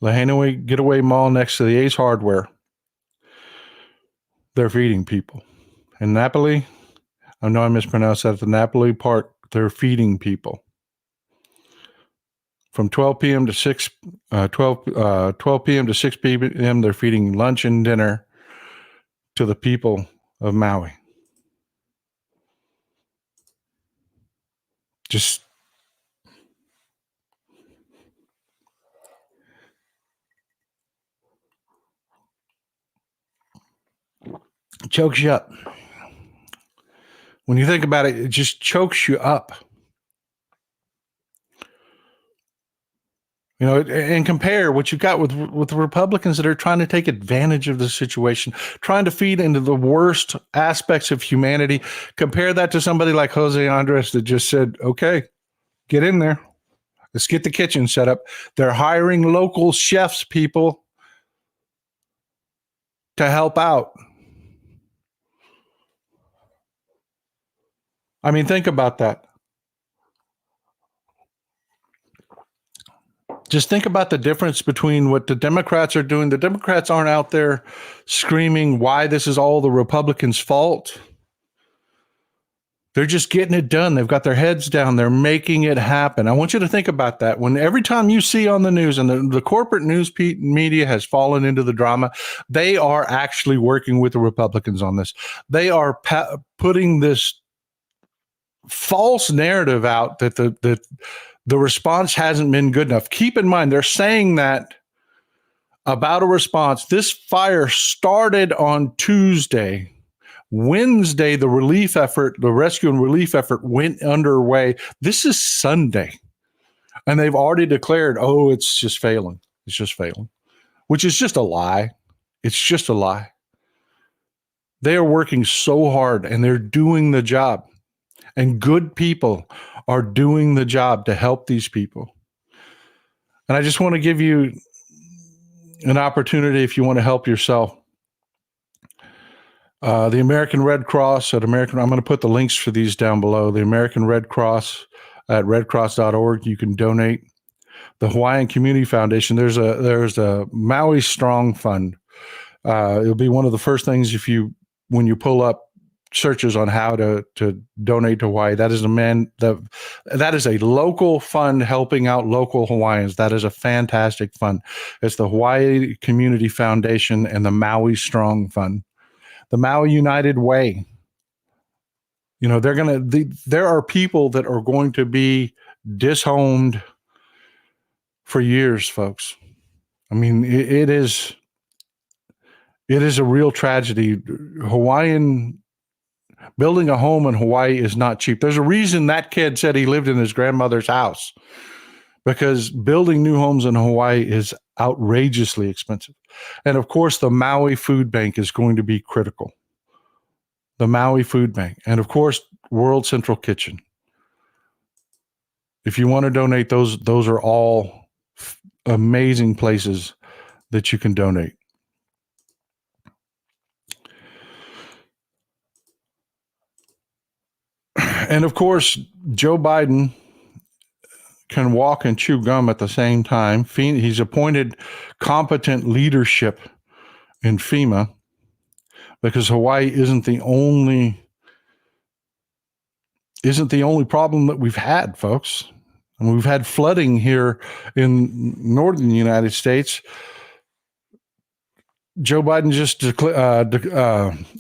[SPEAKER 1] Lahaina Getaway Mall next to the Ace Hardware, they're feeding people. In Napoli, I know I mispronounced that, at the Napoli Park, they're feeding people. From 12 p.m. to 6 p.m. to 6 p.m., they're feeding lunch and dinner to the people of Maui. Just chokes you up. When you think about it, it just chokes you up. You know, and compare what you've got with the Republicans that are trying to take advantage of the situation, trying to feed into the worst aspects of humanity. Compare that to somebody like Jose Andres that just said, okay, get in there. Let's get the kitchen set up. They're hiring local chefs, people, to help out. I mean, think about that. Just think about the difference between what the Democrats are doing. The Democrats aren't out there screaming why this is all the Republicans' fault. They're just getting it done. They've got their heads down. They're making it happen. I want you to think about that. When every time you see on the news, and the corporate news media has fallen into the drama, they are actually working with the Republicans on this. They are putting this false narrative out that the response hasn't been good enough. Keep in mind, they're saying that about a response. This fire started on Tuesday. Wednesday, the rescue and relief effort went underway. This is Sunday. And they've already declared, oh, it's just failing. It's just failing, which is just a lie. It's just a lie. They are working so hard and they're doing the job. And good people are doing the job to help these people. And I just want to give you an opportunity if you want to help yourself. The American Red Cross I'm going to put the links for these down below. The American Red Cross at redcross.org. You can donate. The Hawaiian Community Foundation. There's a Maui Strong Fund. It'll be one of the first things when you pull up searches on how to donate to Hawaii. That is that is a local fund helping out local Hawaiians. That is a fantastic fund. It's the Hawaii Community Foundation and the Maui Strong Fund. The Maui United Way. You know, there are people that are going to be dishomed for years, folks. I mean, it is a real tragedy. Building a home in Hawaii is not cheap. There's a reason that kid said he lived in his grandmother's house, because building new homes in Hawaii is outrageously expensive. And of course, the Maui Food Bank is going to be critical. The Maui Food Bank. And of course, World Central Kitchen. If you want to donate, those are all amazing places that you can donate. And of course, Joe Biden can walk and chew gum at the same time. He's appointed competent leadership in FEMA because Hawaii isn't the only problem that we've had, folks. And we've had flooding here in northern United States. Joe Biden just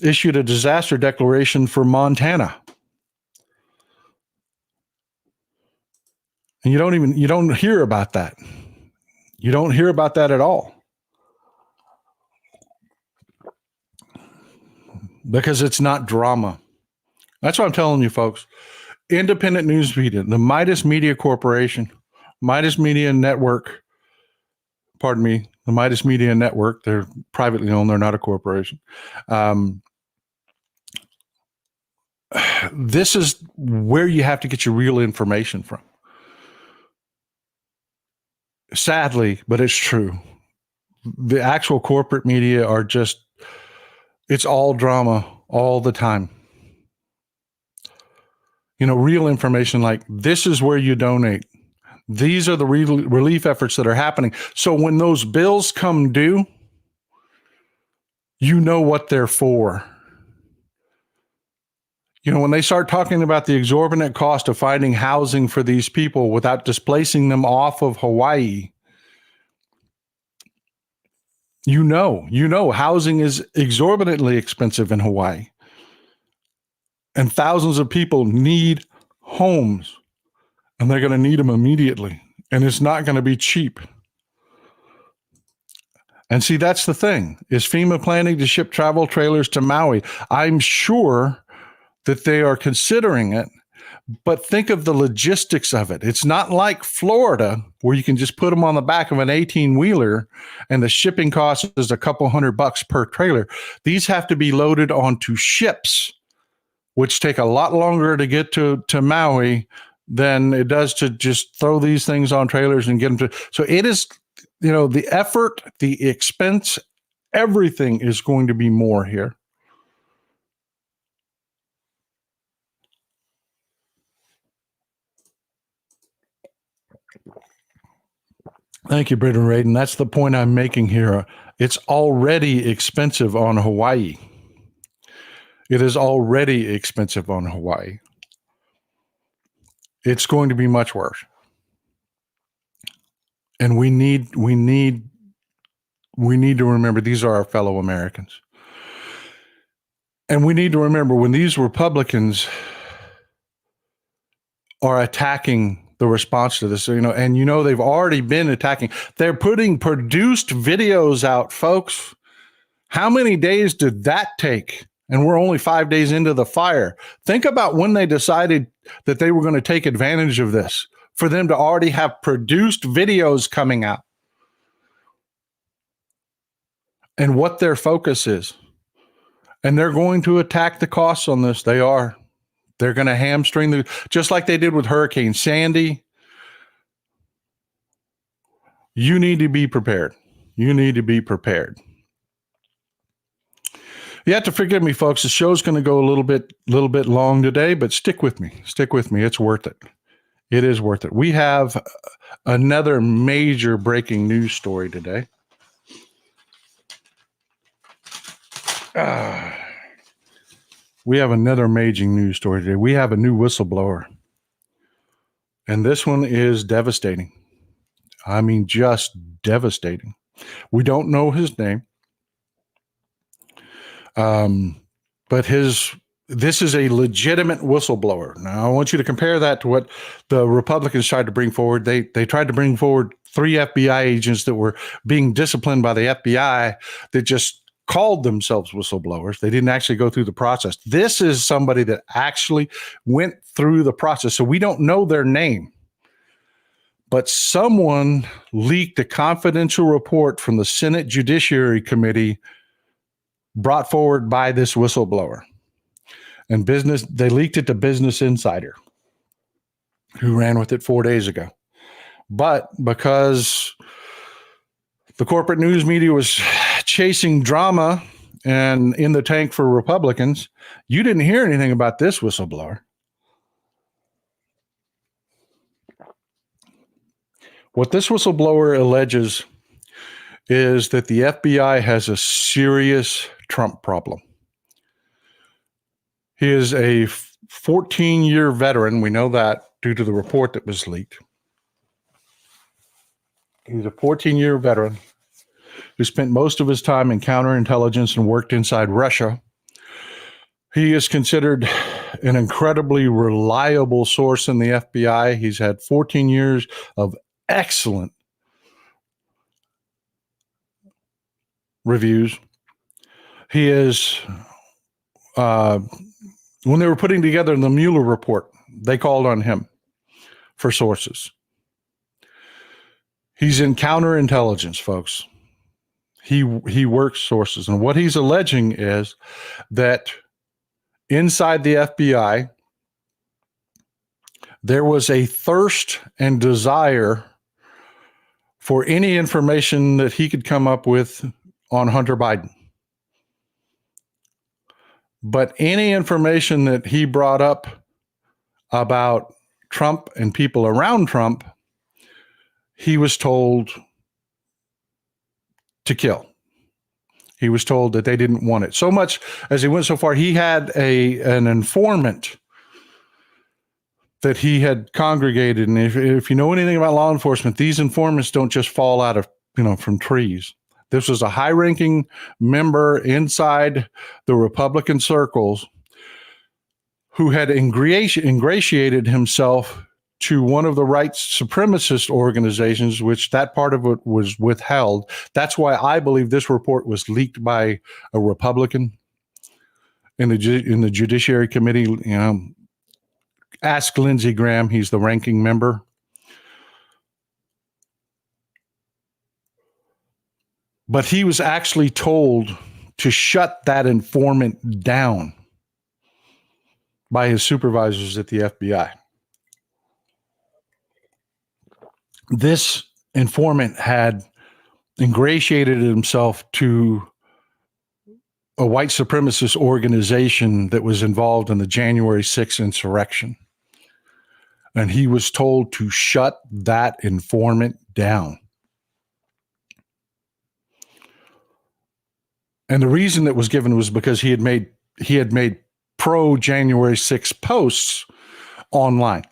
[SPEAKER 1] issued a disaster declaration for Montana. And you don't hear about that. You don't hear about that at all. Because it's not drama. That's what I'm telling you, folks. Independent news media, the Midas Media Corporation, Midas Media Network, pardon me, the Midas Media Network, they're privately owned, they're not a corporation. This is where you have to get your real information from. Sadly, but it's true. The actual corporate media are just, it's all drama all the time. You know, real information like this is where you donate. These are the relief efforts that are happening. So when those bills come due, you know what they're for. You know, when they start talking about the exorbitant cost of finding housing for these people without displacing them off of Hawaii, you know, housing is exorbitantly expensive in Hawaii. And thousands of people need homes, and they're going to need them immediately. And it's not going to be cheap. And see, that's the thing. Is FEMA planning to ship travel trailers to Maui? I'm sure that they are considering it, but think of the logistics of it. It's not like Florida where you can just put them on the back of an 18-wheeler and the shipping cost is a couple $100 per trailer. These have to be loaded onto ships, which take a lot longer to get to Maui than it does to just throw these things on trailers and get them to. So it is, you know, the effort, the expense, everything is going to be more here. Thank you, Britton Radin. That's the point I'm making here. It's already expensive on Hawaii. It is already expensive on Hawaii. It's going to be much worse. And we need to remember these are our fellow Americans. And we need to remember when these Republicans are attacking the response to this, and they've already been attacking. They're putting produced videos out, folks. How many days did that take? And we're only 5 days into the fire. Think about when they decided that they were going to take advantage of this, for them to already have produced videos coming out and what their focus is. And they're going to attack the costs on this. They are. They're going to hamstring just like they did with Hurricane Sandy. You need to be prepared. You need to be prepared. You have to forgive me, folks. The show's going to go a little bit long today, but stick with me. Stick with me. It's worth it. It is worth it. We have another major breaking news story today. We have another major news story today. We have a new whistleblower. And this one is devastating. I mean, just devastating. We don't know his name. But this is a legitimate whistleblower. Now, I want you to compare that to what the Republicans tried to bring forward. They tried to bring forward 3 FBI agents that were being disciplined by the FBI that just called themselves whistleblowers. They didn't actually go through the process. This is somebody that actually went through the process. So we don't know their name. But someone leaked a confidential report from the Senate Judiciary Committee brought forward by this whistleblower. And they leaked it to Business Insider, who ran with it 4 days ago. But because the corporate news media was chasing drama and in the tank for Republicans, you didn't hear anything about this whistleblower. What this whistleblower alleges is that the FBI has a serious Trump problem. He is a 14-year veteran. We know that due to the report that was leaked. He's a 14-year veteran who spent most of his time in counterintelligence and worked inside Russia. He is considered an incredibly reliable source in the FBI. He's had 14 years of excellent reviews. He is When they were putting together the Mueller report, they called on him for sources. He's in counterintelligence, folks. He works sources. And what he's alleging is that inside the FBI, there was a thirst and desire for any information that he could come up with on Hunter Biden. But any information that he brought up about Trump and people around Trump, he was told to kill. He was told that they didn't want it. So much as he went so far, he had an informant that he had congregated. And if you know anything about law enforcement, these informants don't just fall out of, from trees. This was a high-ranking member inside the Republican circles who had ingratiated himself to one of the right supremacist organizations, which that part of it was withheld. That's why I believe this report was leaked by a Republican in the Judiciary Committee. Ask Lindsey Graham; he's the ranking member. But he was actually told to shut that informant down by his supervisors at the FBI. This informant had ingratiated himself to a white supremacist organization that was involved in the January 6th insurrection. And he was told to shut that informant down. And the reason that was given was because he had made pro January 6th posts online,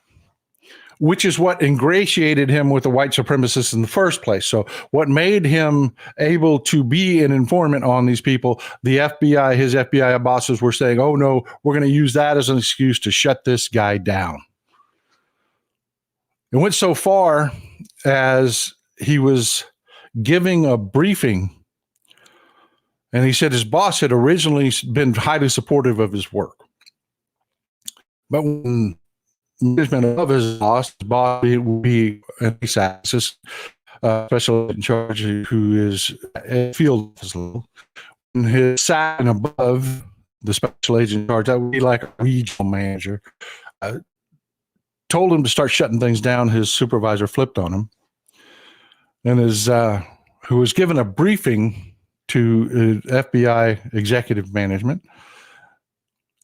[SPEAKER 1] which is what ingratiated him with the white supremacists in the first place. So what made him able to be an informant on these people, the FBI, his FBI bosses were saying, oh no, we're going to use that as an excuse to shut this guy down. It went so far as he was giving a briefing, and he said his boss had originally been highly supportive of his work. But when management of his boss would be an access special in charge who is a field level, and his sat above the special agent in charge, that would be like a regional manager, told him to start shutting things down. His supervisor flipped on him, and who was given a briefing to FBI executive management,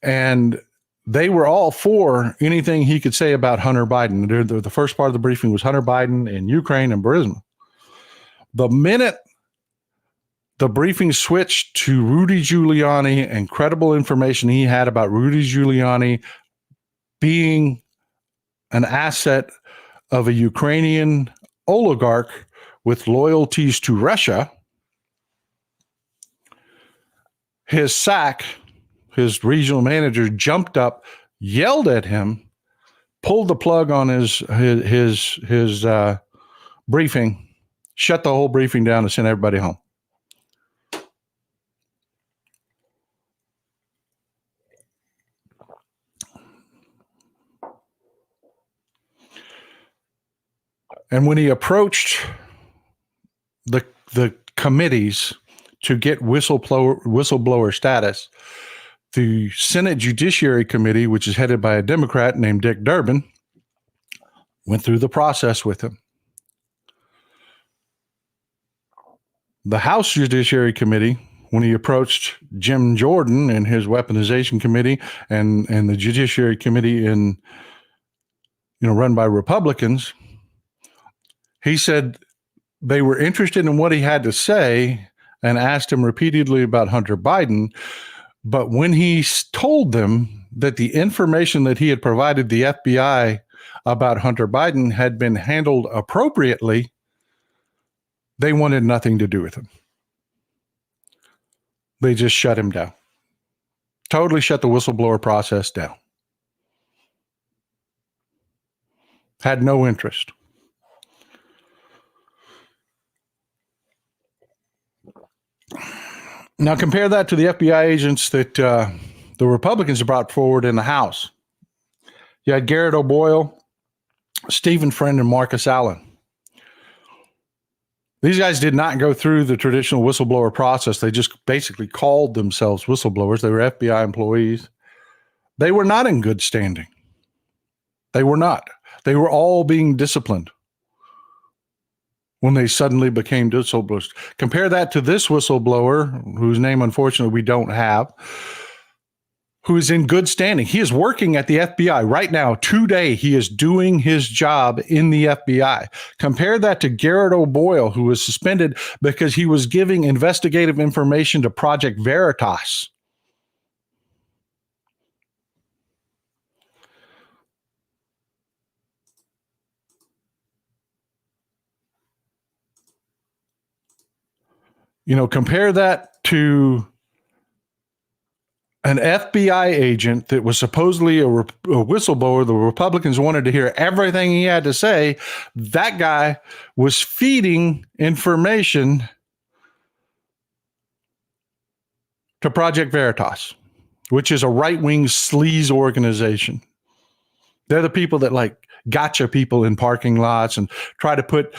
[SPEAKER 1] and they were all for anything he could say about Hunter Biden. The first part of the briefing was Hunter Biden in Ukraine and Burisma. The minute the briefing switched to Rudy Giuliani and credible information he had about Rudy Giuliani being an asset of a Ukrainian oligarch with loyalties to Russia, his SAC, his regional manager, jumped up, yelled at him, pulled the plug on his briefing, shut the whole briefing down, and sent everybody home. And when he approached the committees to get whistleblower status, the Senate Judiciary Committee, which is headed by a Democrat named Dick Durbin, went through the process with him. The House Judiciary Committee, when he approached Jim Jordan and his weaponization committee and the Judiciary Committee run by Republicans, he said they were interested in what he had to say and asked him repeatedly about Hunter Biden. But when he told them that the information that he had provided the FBI about Hunter Biden had been handled appropriately, they wanted nothing to do with him. They just shut him down. Totally shut the whistleblower process down. Had no interest. Now compare that to the FBI agents that the Republicans brought forward in the House. You had Garrett O'Boyle, Stephen Friend, and Marcus Allen. These guys did not go through the traditional whistleblower process. They just basically called themselves whistleblowers. They were FBI employees. They were not in good standing. They were not. They were all being disciplined when they suddenly became whistleblowers. Compare that to this whistleblower, whose name, unfortunately, we don't have, who is in good standing. He is working at the FBI right now. Today, he is doing his job in the FBI. Compare that to Garrett O'Boyle, who was suspended because he was giving investigative information to Project Veritas. Compare that to an FBI agent that was supposedly a whistleblower. The Republicans wanted to hear everything he had to say. That guy was feeding information to Project Veritas, which is a right-wing sleaze organization. They're the people that gotcha people in parking lots and try to put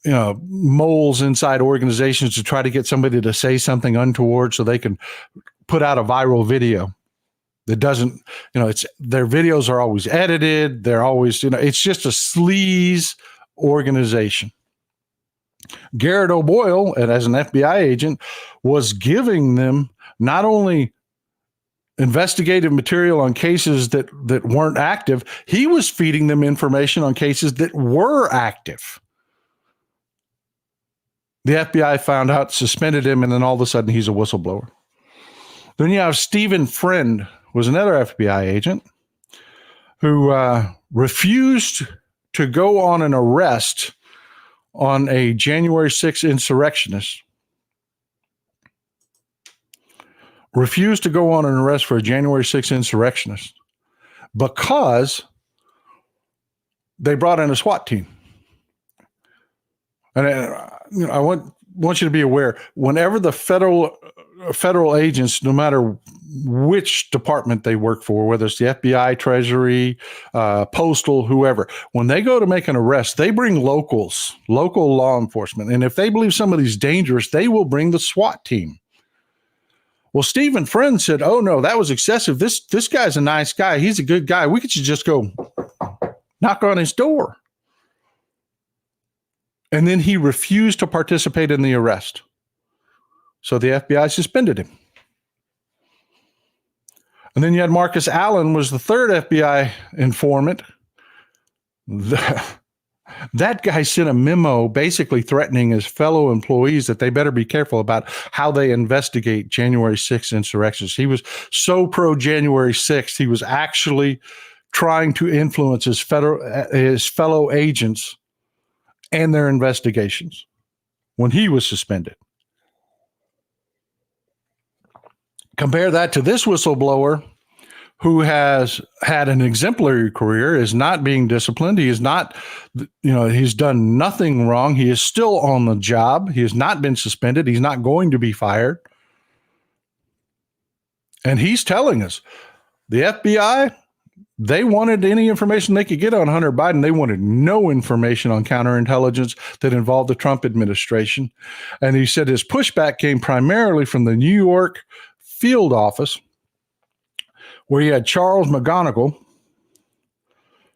[SPEAKER 1] moles inside organizations to try to get somebody to say something untoward so they can put out a viral video that doesn't, their videos are always edited. They're always, it's just a sleaze organization. Garrett O'Boyle, as an FBI agent, was giving them not only investigative material on cases that weren't active, he was feeding them information on cases that were active. The FBI found out, suspended him, and then all of a sudden he's a whistleblower. Then you have Stephen Friend, was another FBI agent who refused to go on an arrest on a January 6th insurrectionist. Refused to go on an arrest for a January 6th insurrectionist because they brought in a SWAT team. And I want you to be aware, whenever the federal agents, no matter which department they work for, whether it's the FBI, Treasury, Postal, whoever, when they go to make an arrest, they bring local law enforcement. And if they believe somebody's dangerous, they will bring the SWAT team. Well, Stephen Friend said, "Oh no, that was excessive. This guy's a nice guy. He's a good guy. We could just go knock on his door." And then he refused to participate in the arrest. So the FBI suspended him. And then you had Marcus Allen, was the third FBI informant. That guy sent a memo basically threatening his fellow employees that they better be careful about how they investigate January 6th insurrections. He was so pro January 6th, he was actually trying to influence his fellow agents and their investigations when he was suspended. Compare that to this whistleblower who has had an exemplary career, is not being disciplined. He is not, he's done nothing wrong. He is still on the job. He has not been suspended. He's not going to be fired. And he's telling us the FBI, they wanted any information they could get on Hunter Biden. They wanted no information on counterintelligence that involved the Trump administration. And he said his pushback came primarily from the New York field office, where you had Charles McGonigal,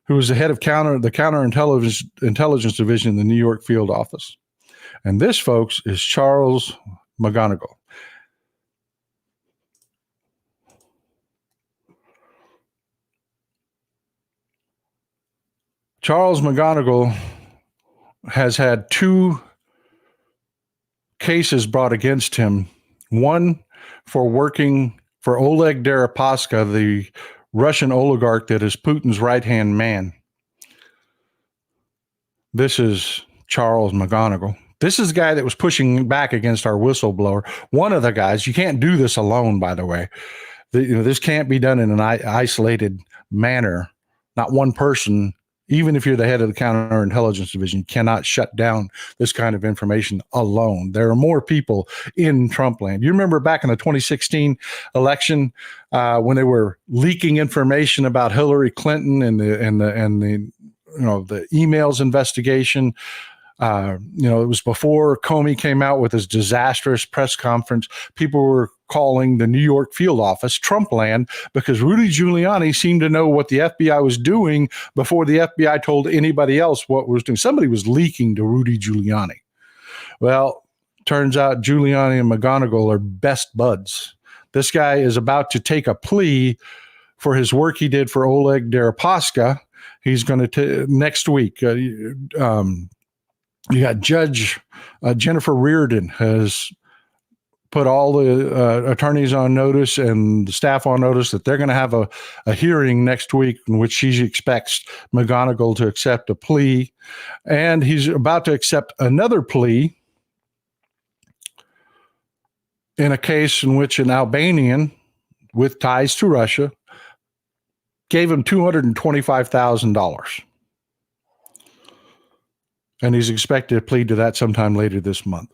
[SPEAKER 1] who was the head of the counterintelligence division in the New York field office. And this, folks, is Charles McGonigal. Charles McGonigal has had 2 cases brought against him. One for working for Oleg Deripaska, the Russian oligarch that is Putin's right-hand man. This is Charles McGonigal. This is the guy that was pushing back against our whistleblower. One of the guys. You can't do this alone, by the way. This can't be done in an isolated manner. Not one person Even if you're the head of the counterintelligence division, you cannot shut down this kind of information alone. There are more people in Trump land. You remember back in the 2016 election when they were leaking information about Hillary Clinton and the emails investigation. It was before Comey came out with his disastrous press conference. People were calling the New York field office Trump land because Rudy Giuliani seemed to know what the FBI was doing before the FBI told anybody else what was doing. Somebody was leaking to Rudy Giuliani. Well, turns out Giuliani and McGonigal are best buds. This guy is about to take a plea for his work he did for Oleg Deripaska. He's going to next week. You got Judge Jennifer Reardon has put all the attorneys on notice and the staff on notice that they're going to have a hearing next week in which she expects McGonigal to accept a plea. And he's about to accept another plea in a case in which an Albanian with ties to Russia gave him $225,000. And he's expected to plead to that sometime later this month.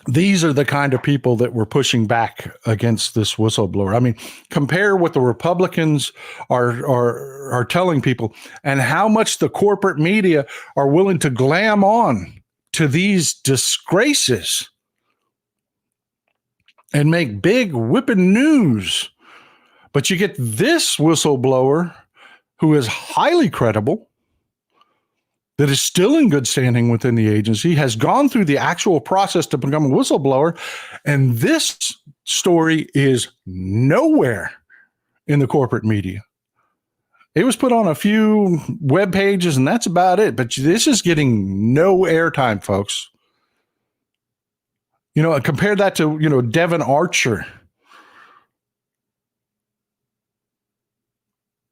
[SPEAKER 1] These are the kind of people that were pushing back against this whistleblower. I mean, compare what the Republicans are telling people and how much the corporate media are willing to glam on to these disgraces and make big whipping news. But you get this whistleblower who is highly credible, that is still in good standing within the agency, has gone through the actual process to become a whistleblower, and this story is nowhere in the corporate media. It was put on a few web pages, and that's about it. But this is getting no airtime, folks. Compare that to, Devin Archer,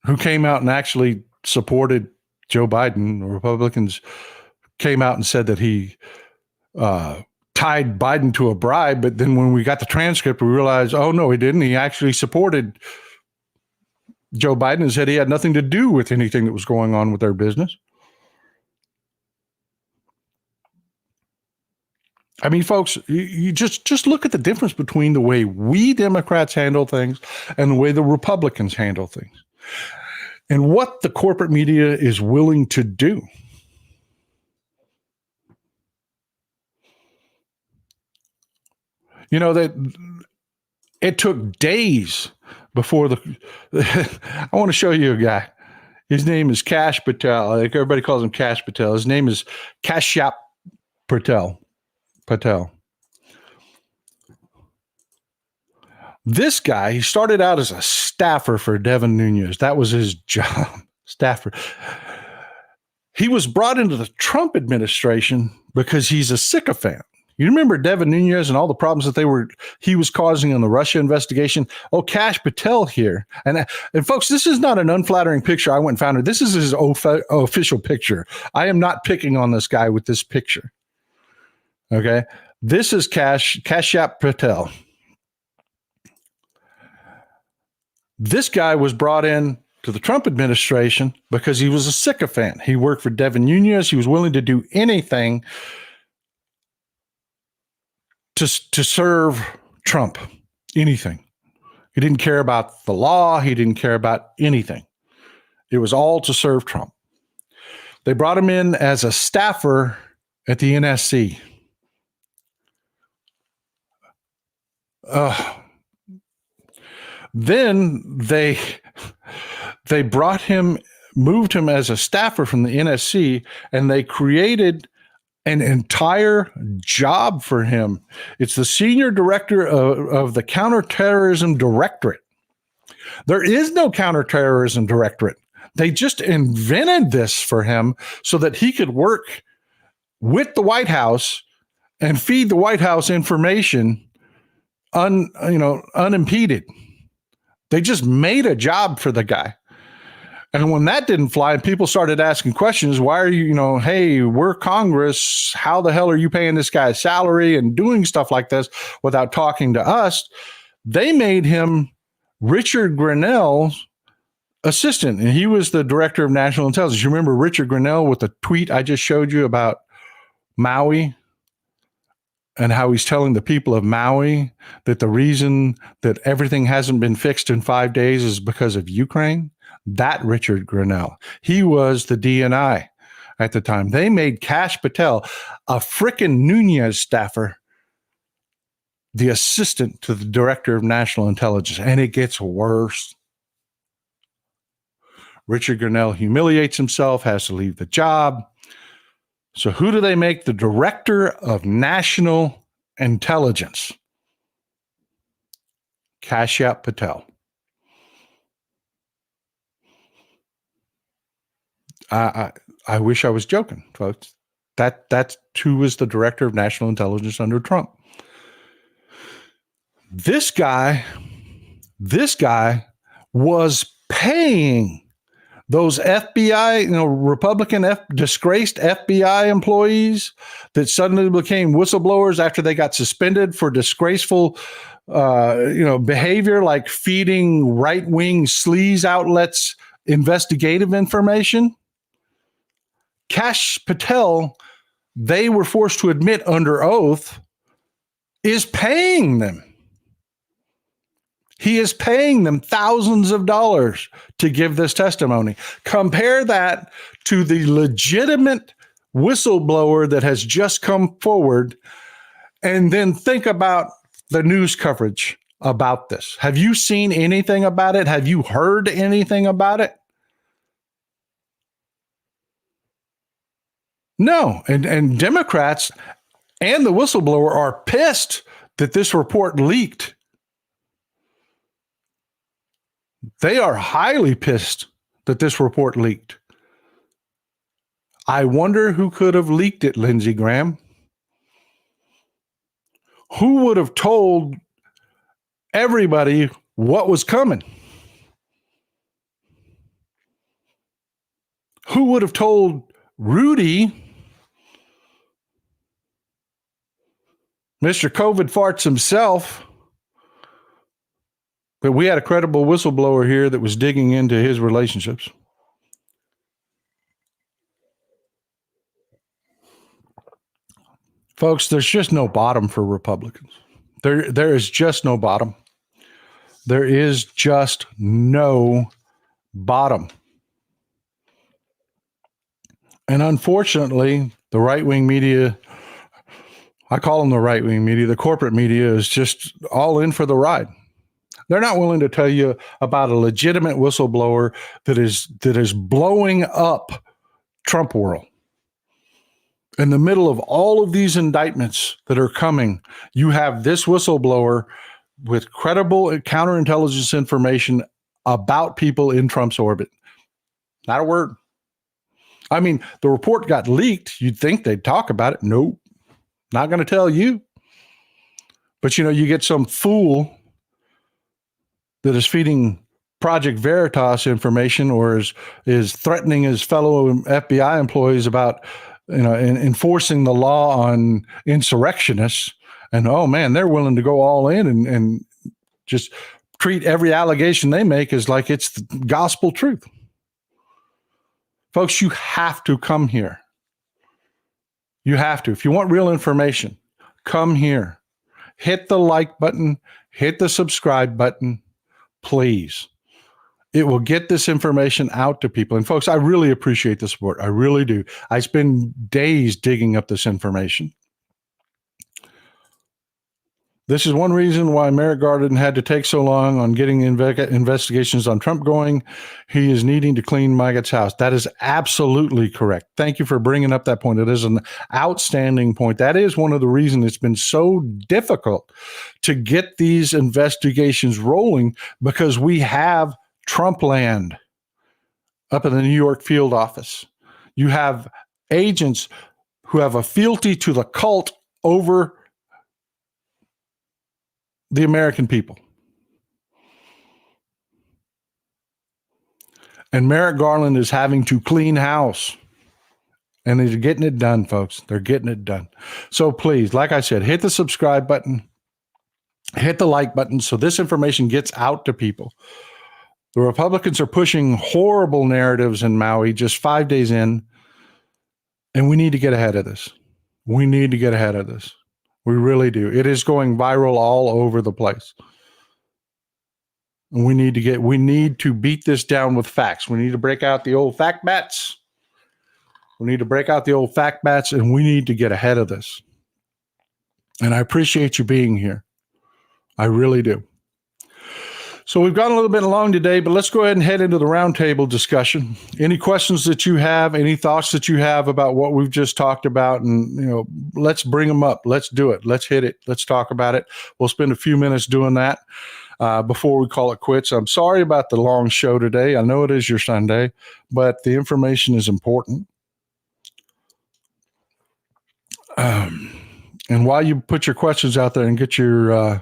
[SPEAKER 1] who came out and actually supported Joe Biden. The Republicans came out and said that he tied Biden to a bribe. But then when we got the transcript, we realized, oh, no, he didn't. He actually supported Joe Biden and said he had nothing to do with anything that was going on with their business. I mean, folks, you just look at the difference between the way we Democrats handle things and the way the Republicans handle things, and what the corporate media is willing to do. That it took days before I want to show you a guy. His name is Kash Patel. I think everybody calls him Kash Patel. His name is Kashyap Patel. This guy, he started out as a staffer for Devin Nunes. That was his job, staffer. He was brought into the Trump administration because he's a sycophant. You remember Devin Nunes and all the problems that he was causing in the Russia investigation? Oh, Kash Patel here. And folks, this is not an unflattering picture I went and found. This is his official picture. I am not picking on this guy with this picture. Okay. This is Kashyap Patel. This guy was brought in to the Trump administration because he was a sycophant. He worked for Devin Nunes. He was willing to do anything to serve Trump, anything. He didn't care about the law. He didn't care about anything. It was all to serve Trump. They brought him in as a staffer at the NSC. Then they moved him as a staffer from the NSC, and they created an entire job for him. It's the senior director of the Counterterrorism Directorate. There is no Counterterrorism Directorate. They just invented this for him so that he could work with the White House and feed the White House information unimpeded. They just made a job for the guy. And when that didn't fly, people started asking questions. Why are you, hey, we're Congress. How the hell are you paying this guy a salary and doing stuff like this without talking to us? They made him Richard Grenell's assistant, and he was the director of national intelligence. You remember Richard Grinnell with the tweet I just showed you about Maui and how he's telling the people of Maui that the reason that everything hasn't been fixed in 5 days is because of Ukraine? That Richard Grinnell. He was the DNI at the time. They made Kash Patel, a frickin' Nunez staffer, the assistant to the director of national intelligence. And it gets worse. Richard Grinnell humiliates himself, has to leave the job. So who do they make the director of national intelligence? Kashyap Patel. I wish I was joking, folks. That's who was the director of national intelligence under Trump. This guy was paying those FBI, Republican disgraced FBI employees that suddenly became whistleblowers after they got suspended for disgraceful, behavior, like feeding right-wing sleaze outlets investigative information. Kash Patel, they were forced to admit under oath, is paying them. He is paying them thousands of dollars to give this testimony. Compare that to the legitimate whistleblower that has just come forward, and then think about the news coverage about this. Have you seen anything about it? Have you heard anything about it? No. And Democrats and the whistleblower are pissed that this report leaked. They are highly pissed that this report leaked. I wonder who could have leaked it, Lindsey Graham. Who would have told everybody what was coming? Who would have told Rudy, Mr. COVID farts himself, but we had a credible whistleblower here that was digging into his relationships? Folks, there's just no bottom for Republicans. There is just no bottom. There is just no bottom. And unfortunately, the right-wing media, I call them the right-wing media, the corporate media, is just all in for the ride. They're not willing to tell you about a legitimate whistleblower that is blowing up Trump world. In the middle of all of these indictments that are coming, you have this whistleblower with credible counterintelligence information about people in Trump's orbit. Not a word. I mean, the report got leaked. You'd think they'd talk about it. Nope. Not going to tell you. But, you get some fool that is feeding Project Veritas information or is threatening his fellow FBI employees about, enforcing the law on insurrectionists. And, oh, man, they're willing to go all in and just treat every allegation they make as like it's the gospel truth. Folks, you have to come here. You have to. If you want real information, come here. Hit the like button. Hit the subscribe button, please. It will get this information out to people. And folks, I really appreciate the support. I really do. I spend days digging up this information. This is one reason why Merrick Garland had to take so long on getting investigations on Trump going. He is needing to clean Maggot's house. That is absolutely correct. Thank you for bringing up that point. It is an outstanding point. That is one of the reasons it's been so difficult to get these investigations rolling, because we have Trump land up in the New York field office. You have agents who have a fealty to the cult over the American people. And Merrick Garland is having to clean house. And they're getting it done, folks. They're getting it done. So please, like I said, hit the subscribe button, hit the like button so this information gets out to people. The Republicans are pushing horrible narratives in Maui just 5 days in, and we need to get ahead of this. We need to get ahead of this. We really do. It is going viral all over the place. And we need to beat this down with facts. We need to break out the old fact bats. We need to break out the old fact bats, and we need to get ahead of this. And I appreciate you being here. I really do. So we've gone a little bit long today, but let's go ahead and head into the roundtable discussion. Any questions that you have, any thoughts that you have about what we've just talked about, and let's bring them up. Let's do it. Let's hit it. Let's talk about it. We'll spend a few minutes doing that before we call it quits. I'm sorry about the long show today. I know it is your Sunday, but the information is important. And while you put your questions out there and get your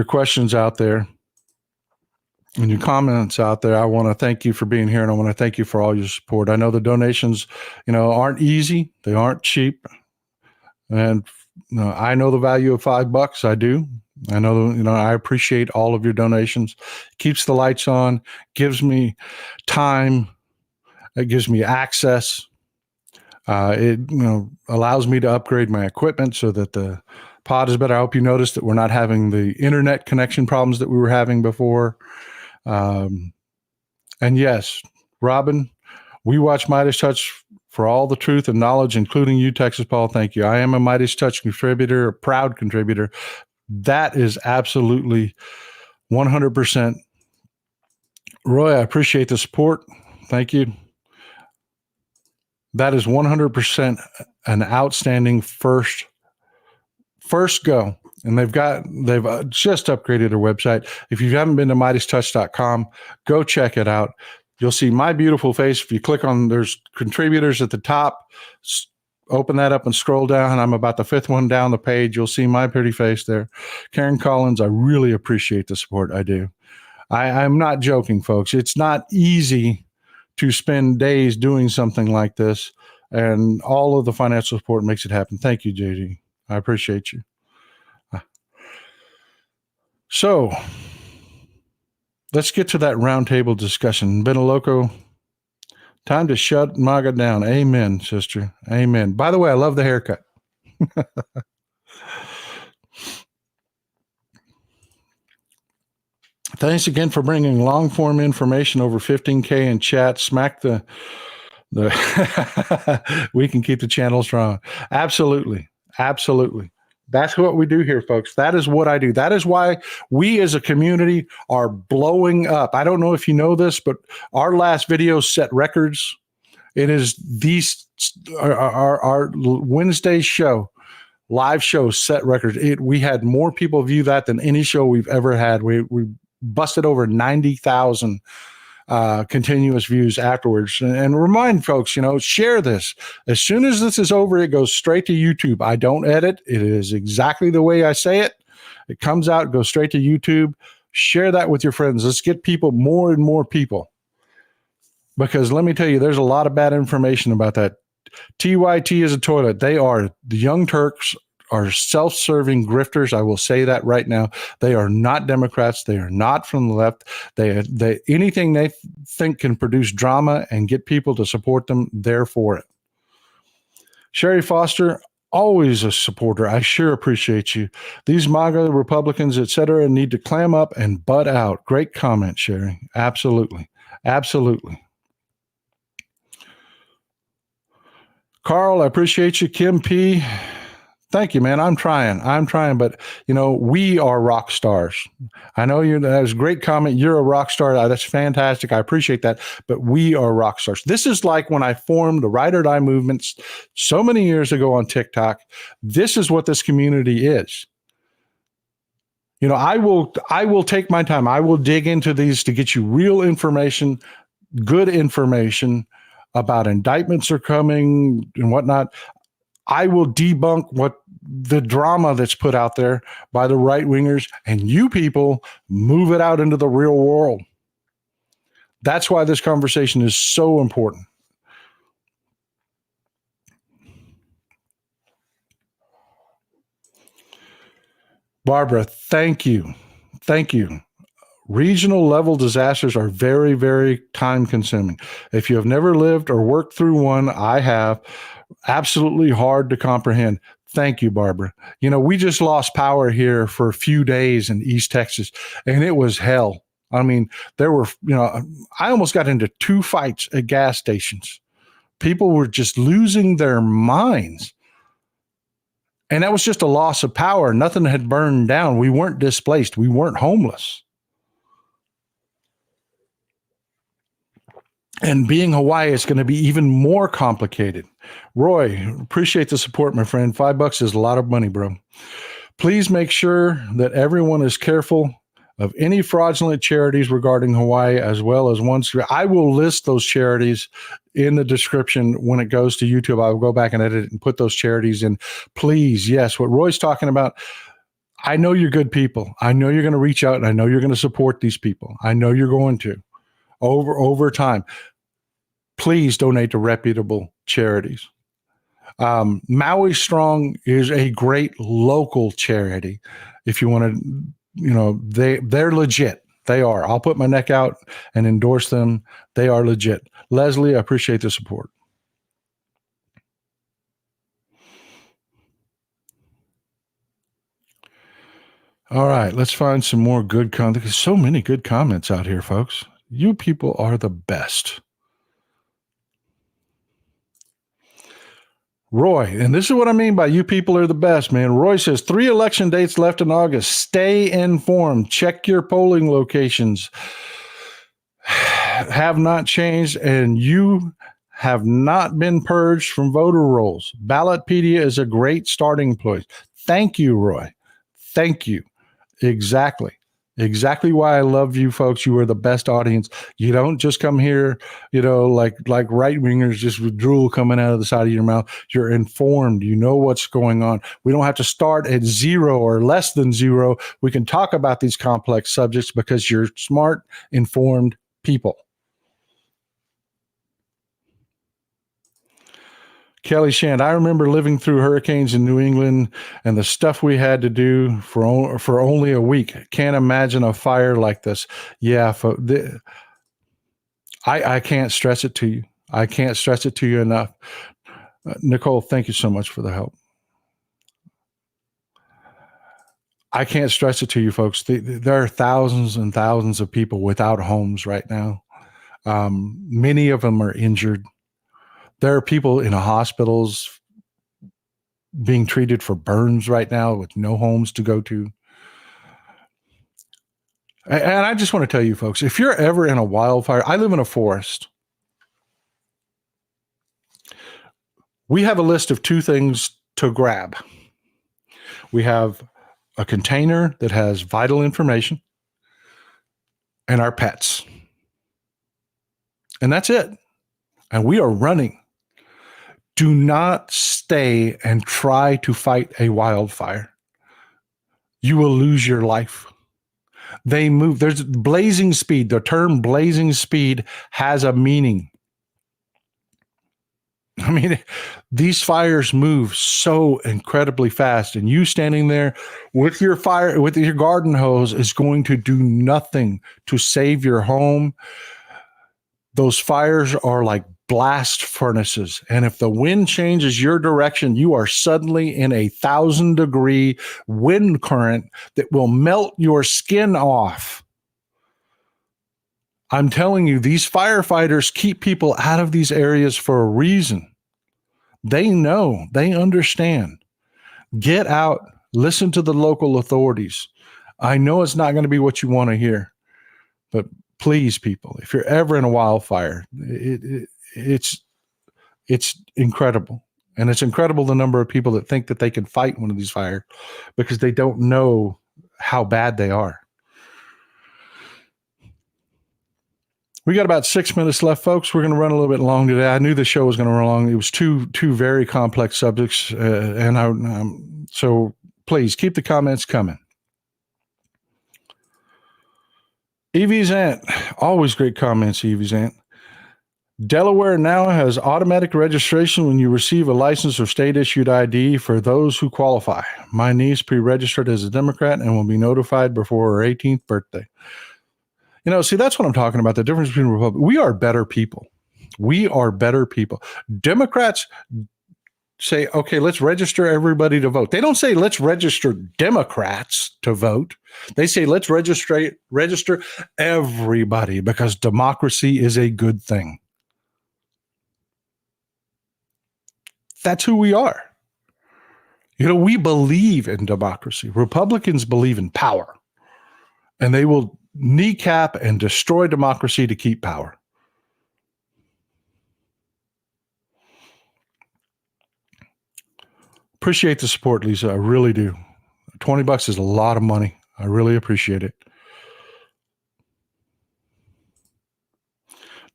[SPEAKER 1] questions out there and your comments out there, I want to thank you for being here, and I want to thank you for all your support. I know the donations, aren't easy. They aren't cheap. And I know the value of $5. I do. I know, I appreciate all of your donations. It keeps the lights on, gives me time. It gives me access. It allows me to upgrade my equipment so that the pod is better. I hope you noticed that we're not having the internet connection problems that we were having before. And yes, Robin, we watch Midas Touch for all the truth and knowledge, including you, Texas Paul. Thank you. I am a Midas Touch contributor, a proud contributor. That is absolutely 100%. Roy, I appreciate the support. Thank you. That is 100% an outstanding first go. And they've just upgraded their website. If you haven't been to MidasTouch.com, go check it out. You'll see my beautiful face. If you click on, there's contributors at the top, open that up and scroll down. I'm about the 5th one down the page. You'll see my pretty face there. Karen Collins, I really appreciate the support. I do. I'm not joking, folks. It's not easy to spend days doing something like this, and all of the financial support makes it happen. Thank you, JD. I appreciate you. So let's get to that roundtable discussion. Benaloco, time to shut MAGA down. Amen, sister. Amen. By the way, I love the haircut. Thanks again for bringing long form information over 15K in chat. Smack the we can keep the channel strong. Absolutely. Absolutely. That's what we do here, folks. That is what I do. That is why we as a community are blowing up. I don't know if you know this, but our last video set records. It is our Wednesday show, live show set records. We had more people view that than any show we've ever had. We busted over 90,000 continuous views afterwards. And remind folks, share this. As soon as this is over, it goes straight to YouTube. I don't edit. It is exactly the way I say it. It comes out, goes straight to YouTube. Share that with your friends. Let's get people, more and more people. Because let me tell you, there's a lot of bad information about that. TYT is a toilet. The Young Turks are self-serving grifters. I will say that right now. They are not Democrats. They are not from the left. They anything they think can produce drama and get people to support them, they're for it. Sherry Foster, always a supporter. I sure appreciate you. These MAGA Republicans, etc., need to clam up and butt out. Great comment, Sherry. Absolutely. Absolutely. Carl, I appreciate you. Kim P., thank you, man. I'm trying, but we are rock stars. I know that was a great comment. You're a rock star. That's fantastic. I appreciate that. But we are rock stars. This is like when I formed the Ride or Die movements so many years ago on TikTok. This is what this community is. I will take my time. I will dig into these to get you real information, good information about indictments are coming and whatnot. I will debunk what the drama that's put out there by the right wingers, and you people move it out into the real world. That's why this conversation is so important. Barbara, thank you. Thank you. Regional level disasters are very, very time consuming. If you have never lived or worked through one, I have. Absolutely hard to comprehend. Thank you, Barbara. You know, we just lost power here for a few days in East Texas, and it was hell. I mean, there were, you know, I almost got into 2 fights at gas stations. People were just losing their minds. And that was just a loss of power. Nothing had burned down. We weren't displaced. We weren't homeless. And being Hawaii is going to be even more complicated. Roy, appreciate the support, my friend. $5 is a lot of money, bro. Please make sure that everyone is careful of any fraudulent charities regarding Hawaii, as well as ones. I will list those charities in the description when it goes to YouTube. I will go back and edit it and put those charities in. Please, yes, what Roy's talking about, I know you're good people. I know you're going to reach out, and I know you're going to support these people. I know you're going to over time. Please donate to reputable charities. Maui Strong is a great local charity. If you want to, you know, they're legit. They are. I'll put my neck out and endorse them. They are legit. Leslie, I appreciate the support. All right, let's find some more good comments. There's so many good comments out here, folks. You people are the best. Roy, and this is what I mean by you people are the best, man. Roy says 3 election dates left in August. Stay informed. Check your polling locations. Have not changed, and you have not been purged from voter rolls. Ballotpedia is a great starting place. Thank you, Roy. Thank you. Exactly. Exactly why I love you folks. You are the best audience. You don't just come here, you know, like right wingers, just with drool coming out of the side of your mouth. You're informed. You know what's going on. We don't have to start at 0 or less than 0. We can talk about these complex subjects because you're smart, informed people. Kelly Shand, I remember living through hurricanes in New England and the stuff we had to do for only a week. Can't imagine a fire like this. Yeah, I can't stress it to you. I can't stress it to you enough. Nicole, thank you so much for the help. I can't stress it to you, folks. There are thousands and thousands of people without homes right now. Many of them are injured. There are people in hospitals being treated for burns right now with no homes to go to. And I just want to tell you, folks, if you're ever in a wildfire, I live in a forest. We have a list of 2 things to grab. We have a container that has vital information and our pets. And that's it. And we are running. Do not stay and try to fight a wildfire. You will lose your life. They move. There's blazing speed. The term blazing speed has a meaning. I mean, these fires move so incredibly fast, and you standing there with your garden hose is going to do nothing to save your home. Those fires are like blast furnaces. And if the wind changes your direction, you are suddenly in a 1,000-degree wind current that will melt your skin off. I'm telling you, these firefighters keep people out of these areas for a reason. They know, they understand. Get out, listen to the local authorities. I know it's not going to be what you want to hear, but please, people, if you're ever in a wildfire, it's incredible. And it's incredible the number of people that think that they can fight one of these fires because they don't know how bad they are. We got about 6 minutes left, folks. We're going to run a little bit long today. I knew the show was going to run long. It was two very complex subjects, so please keep the comments coming. Evie's Aunt, always great comments, Evie's Aunt. Delaware now has automatic registration when you receive a license or state-issued ID for those who qualify. My niece pre-registered as a Democrat and will be notified before her 18th birthday. See, that's what I'm talking about. The difference between Republicans. We are better people. We are better people. Democrats say, okay, let's register everybody to vote. They don't say, let's register Democrats to vote. They say, let's register everybody because democracy is a good thing. That's who we are. We believe in democracy. Republicans believe in power, and they will kneecap and destroy democracy to keep power. Appreciate the support, Lisa. I really do. $20 is a lot of money. I really appreciate it.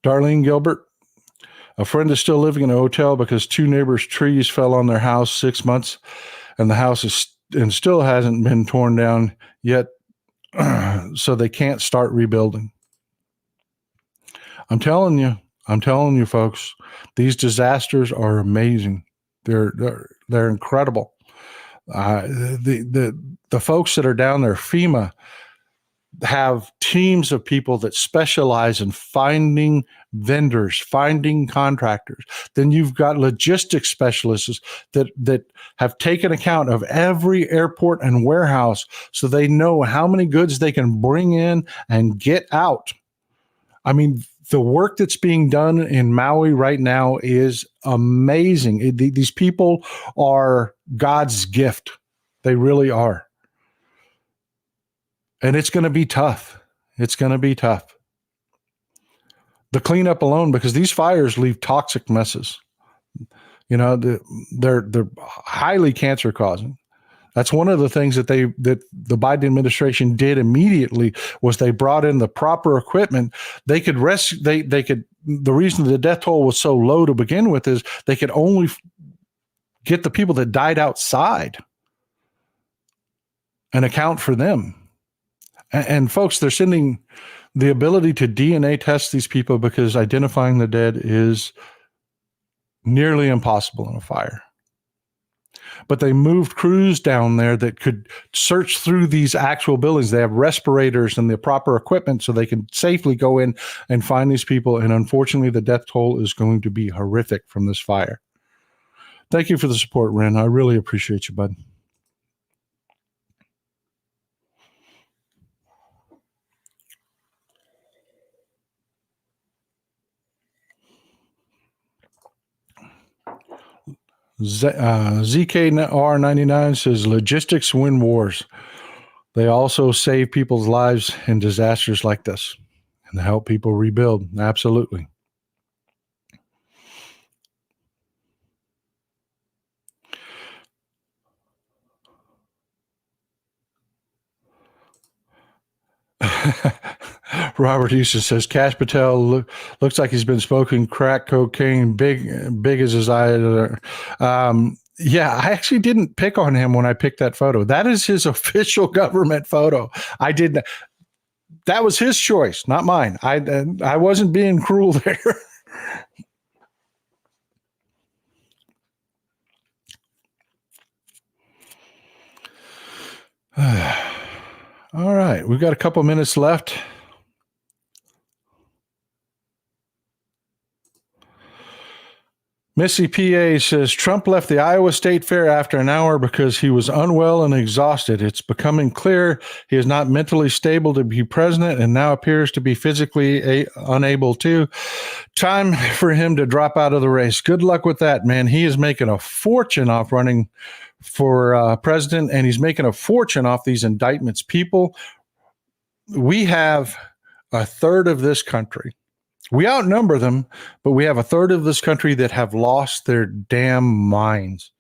[SPEAKER 1] Darlene Gilbert, a friend is still living in a hotel because 2 neighbors' trees fell on their house 6 months, and the house still hasn't been torn down yet, so they can't start rebuilding. I'm telling you, folks, these disasters are amazing. They're incredible. The folks that are down there, FEMA, have teams of people that specialize in finding vendors, finding contractors. Then you've got logistics specialists that have taken account of every airport and warehouse so they know how many goods they can bring in and get out. I mean, the work that's being done in Maui right now is amazing. These people are God's gift. They really are. And it's going to be tough. It's going to be tough. The cleanup alone, because these fires leave toxic messes. They're highly cancer causing. That's one of the things that the Biden administration did immediately was they brought in the proper equipment. They could the reason the death toll was so low to begin with is they could only get the people that died outside and account for them. And folks, they're sending the ability to DNA test these people because identifying the dead is nearly impossible in a fire. But they moved crews down there that could search through these actual buildings. They have respirators and the proper equipment so they can safely go in and find these people. And unfortunately, the death toll is going to be horrific from this fire. Thank you for the support, Ren. I really appreciate you, bud. ZKR99 says logistics win wars. They also save people's lives in disasters like this and help people rebuild. Absolutely. Robert Houston says Cash Patel looks like he's been smoking crack cocaine big as his eye. Yeah, I actually didn't pick on him when I picked that photo. That is his official government photo. I didn't. That was his choice, not mine. I wasn't being cruel there. All right, we've got a couple minutes left. Missy PA says Trump left the Iowa State Fair after an hour because he was unwell and exhausted. It's becoming clear he is not mentally stable to be president and now appears to be physically unable to. Time for him to drop out of the race. Good luck with that, man. He is making a fortune off running for president, and he's making a fortune off these indictments. People, we have a third of this country. We outnumber them, but we have a third of this country that have lost their damn minds,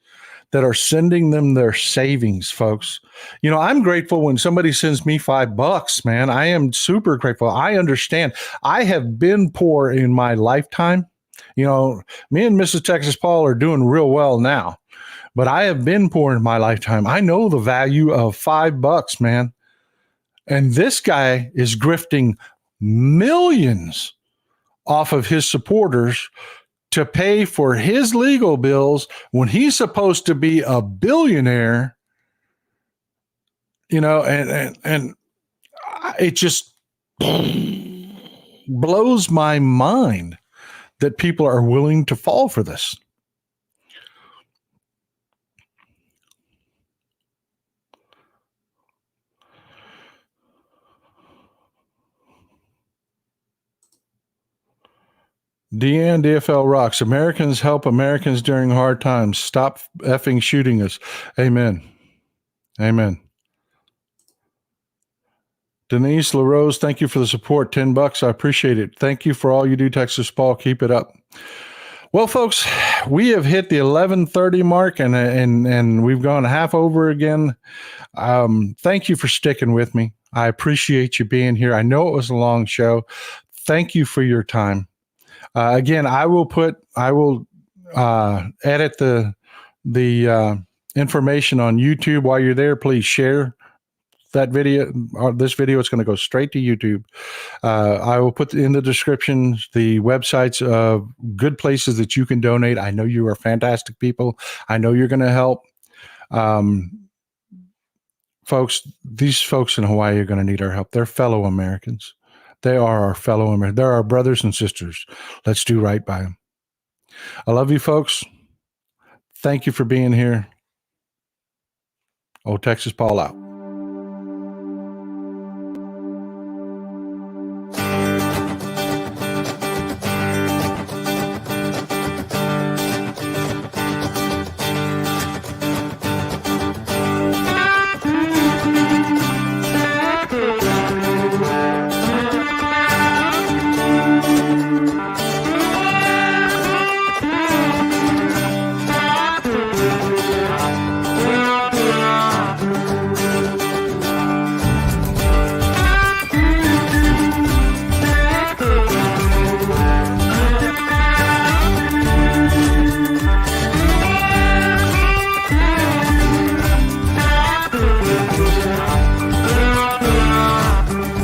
[SPEAKER 1] that are sending them their savings, folks. I'm grateful when somebody sends me $5, man. I am super grateful. I understand. I have been poor in my lifetime. Me and Mrs. Texas Paul are doing real well now, but I have been poor in my lifetime. I know the value of $5, man. And this guy is grifting millions off of his supporters to pay for his legal bills when he's supposed to be a billionaire, and it just, blows my mind that people are willing to fall for this. Deanne DFL rocks. Americans help Americans during hard times. Stop effing shooting us. Amen. Amen. Denise LaRose, thank you for the support. $10. I appreciate it. Thank you for all you do, Texas Paul. Keep it up. Well, folks, we have hit the 11:30 mark, and we've gone half over again. Thank you for sticking with me. I appreciate you being here. I know it was a long show. Thank you for your time. Again, I will edit the information on YouTube while you're there. Please share that video or this video. It's going to go straight to YouTube. I will put in the description the websites of good places that you can donate. I know you are fantastic people. I know you're going to help. Folks, these folks in Hawaii are going to need our help. They're fellow Americans. They are our fellow Americans. They're our brothers and sisters. Let's do right by them. I love you, folks. Thank you for being here. Old Texas Paul out.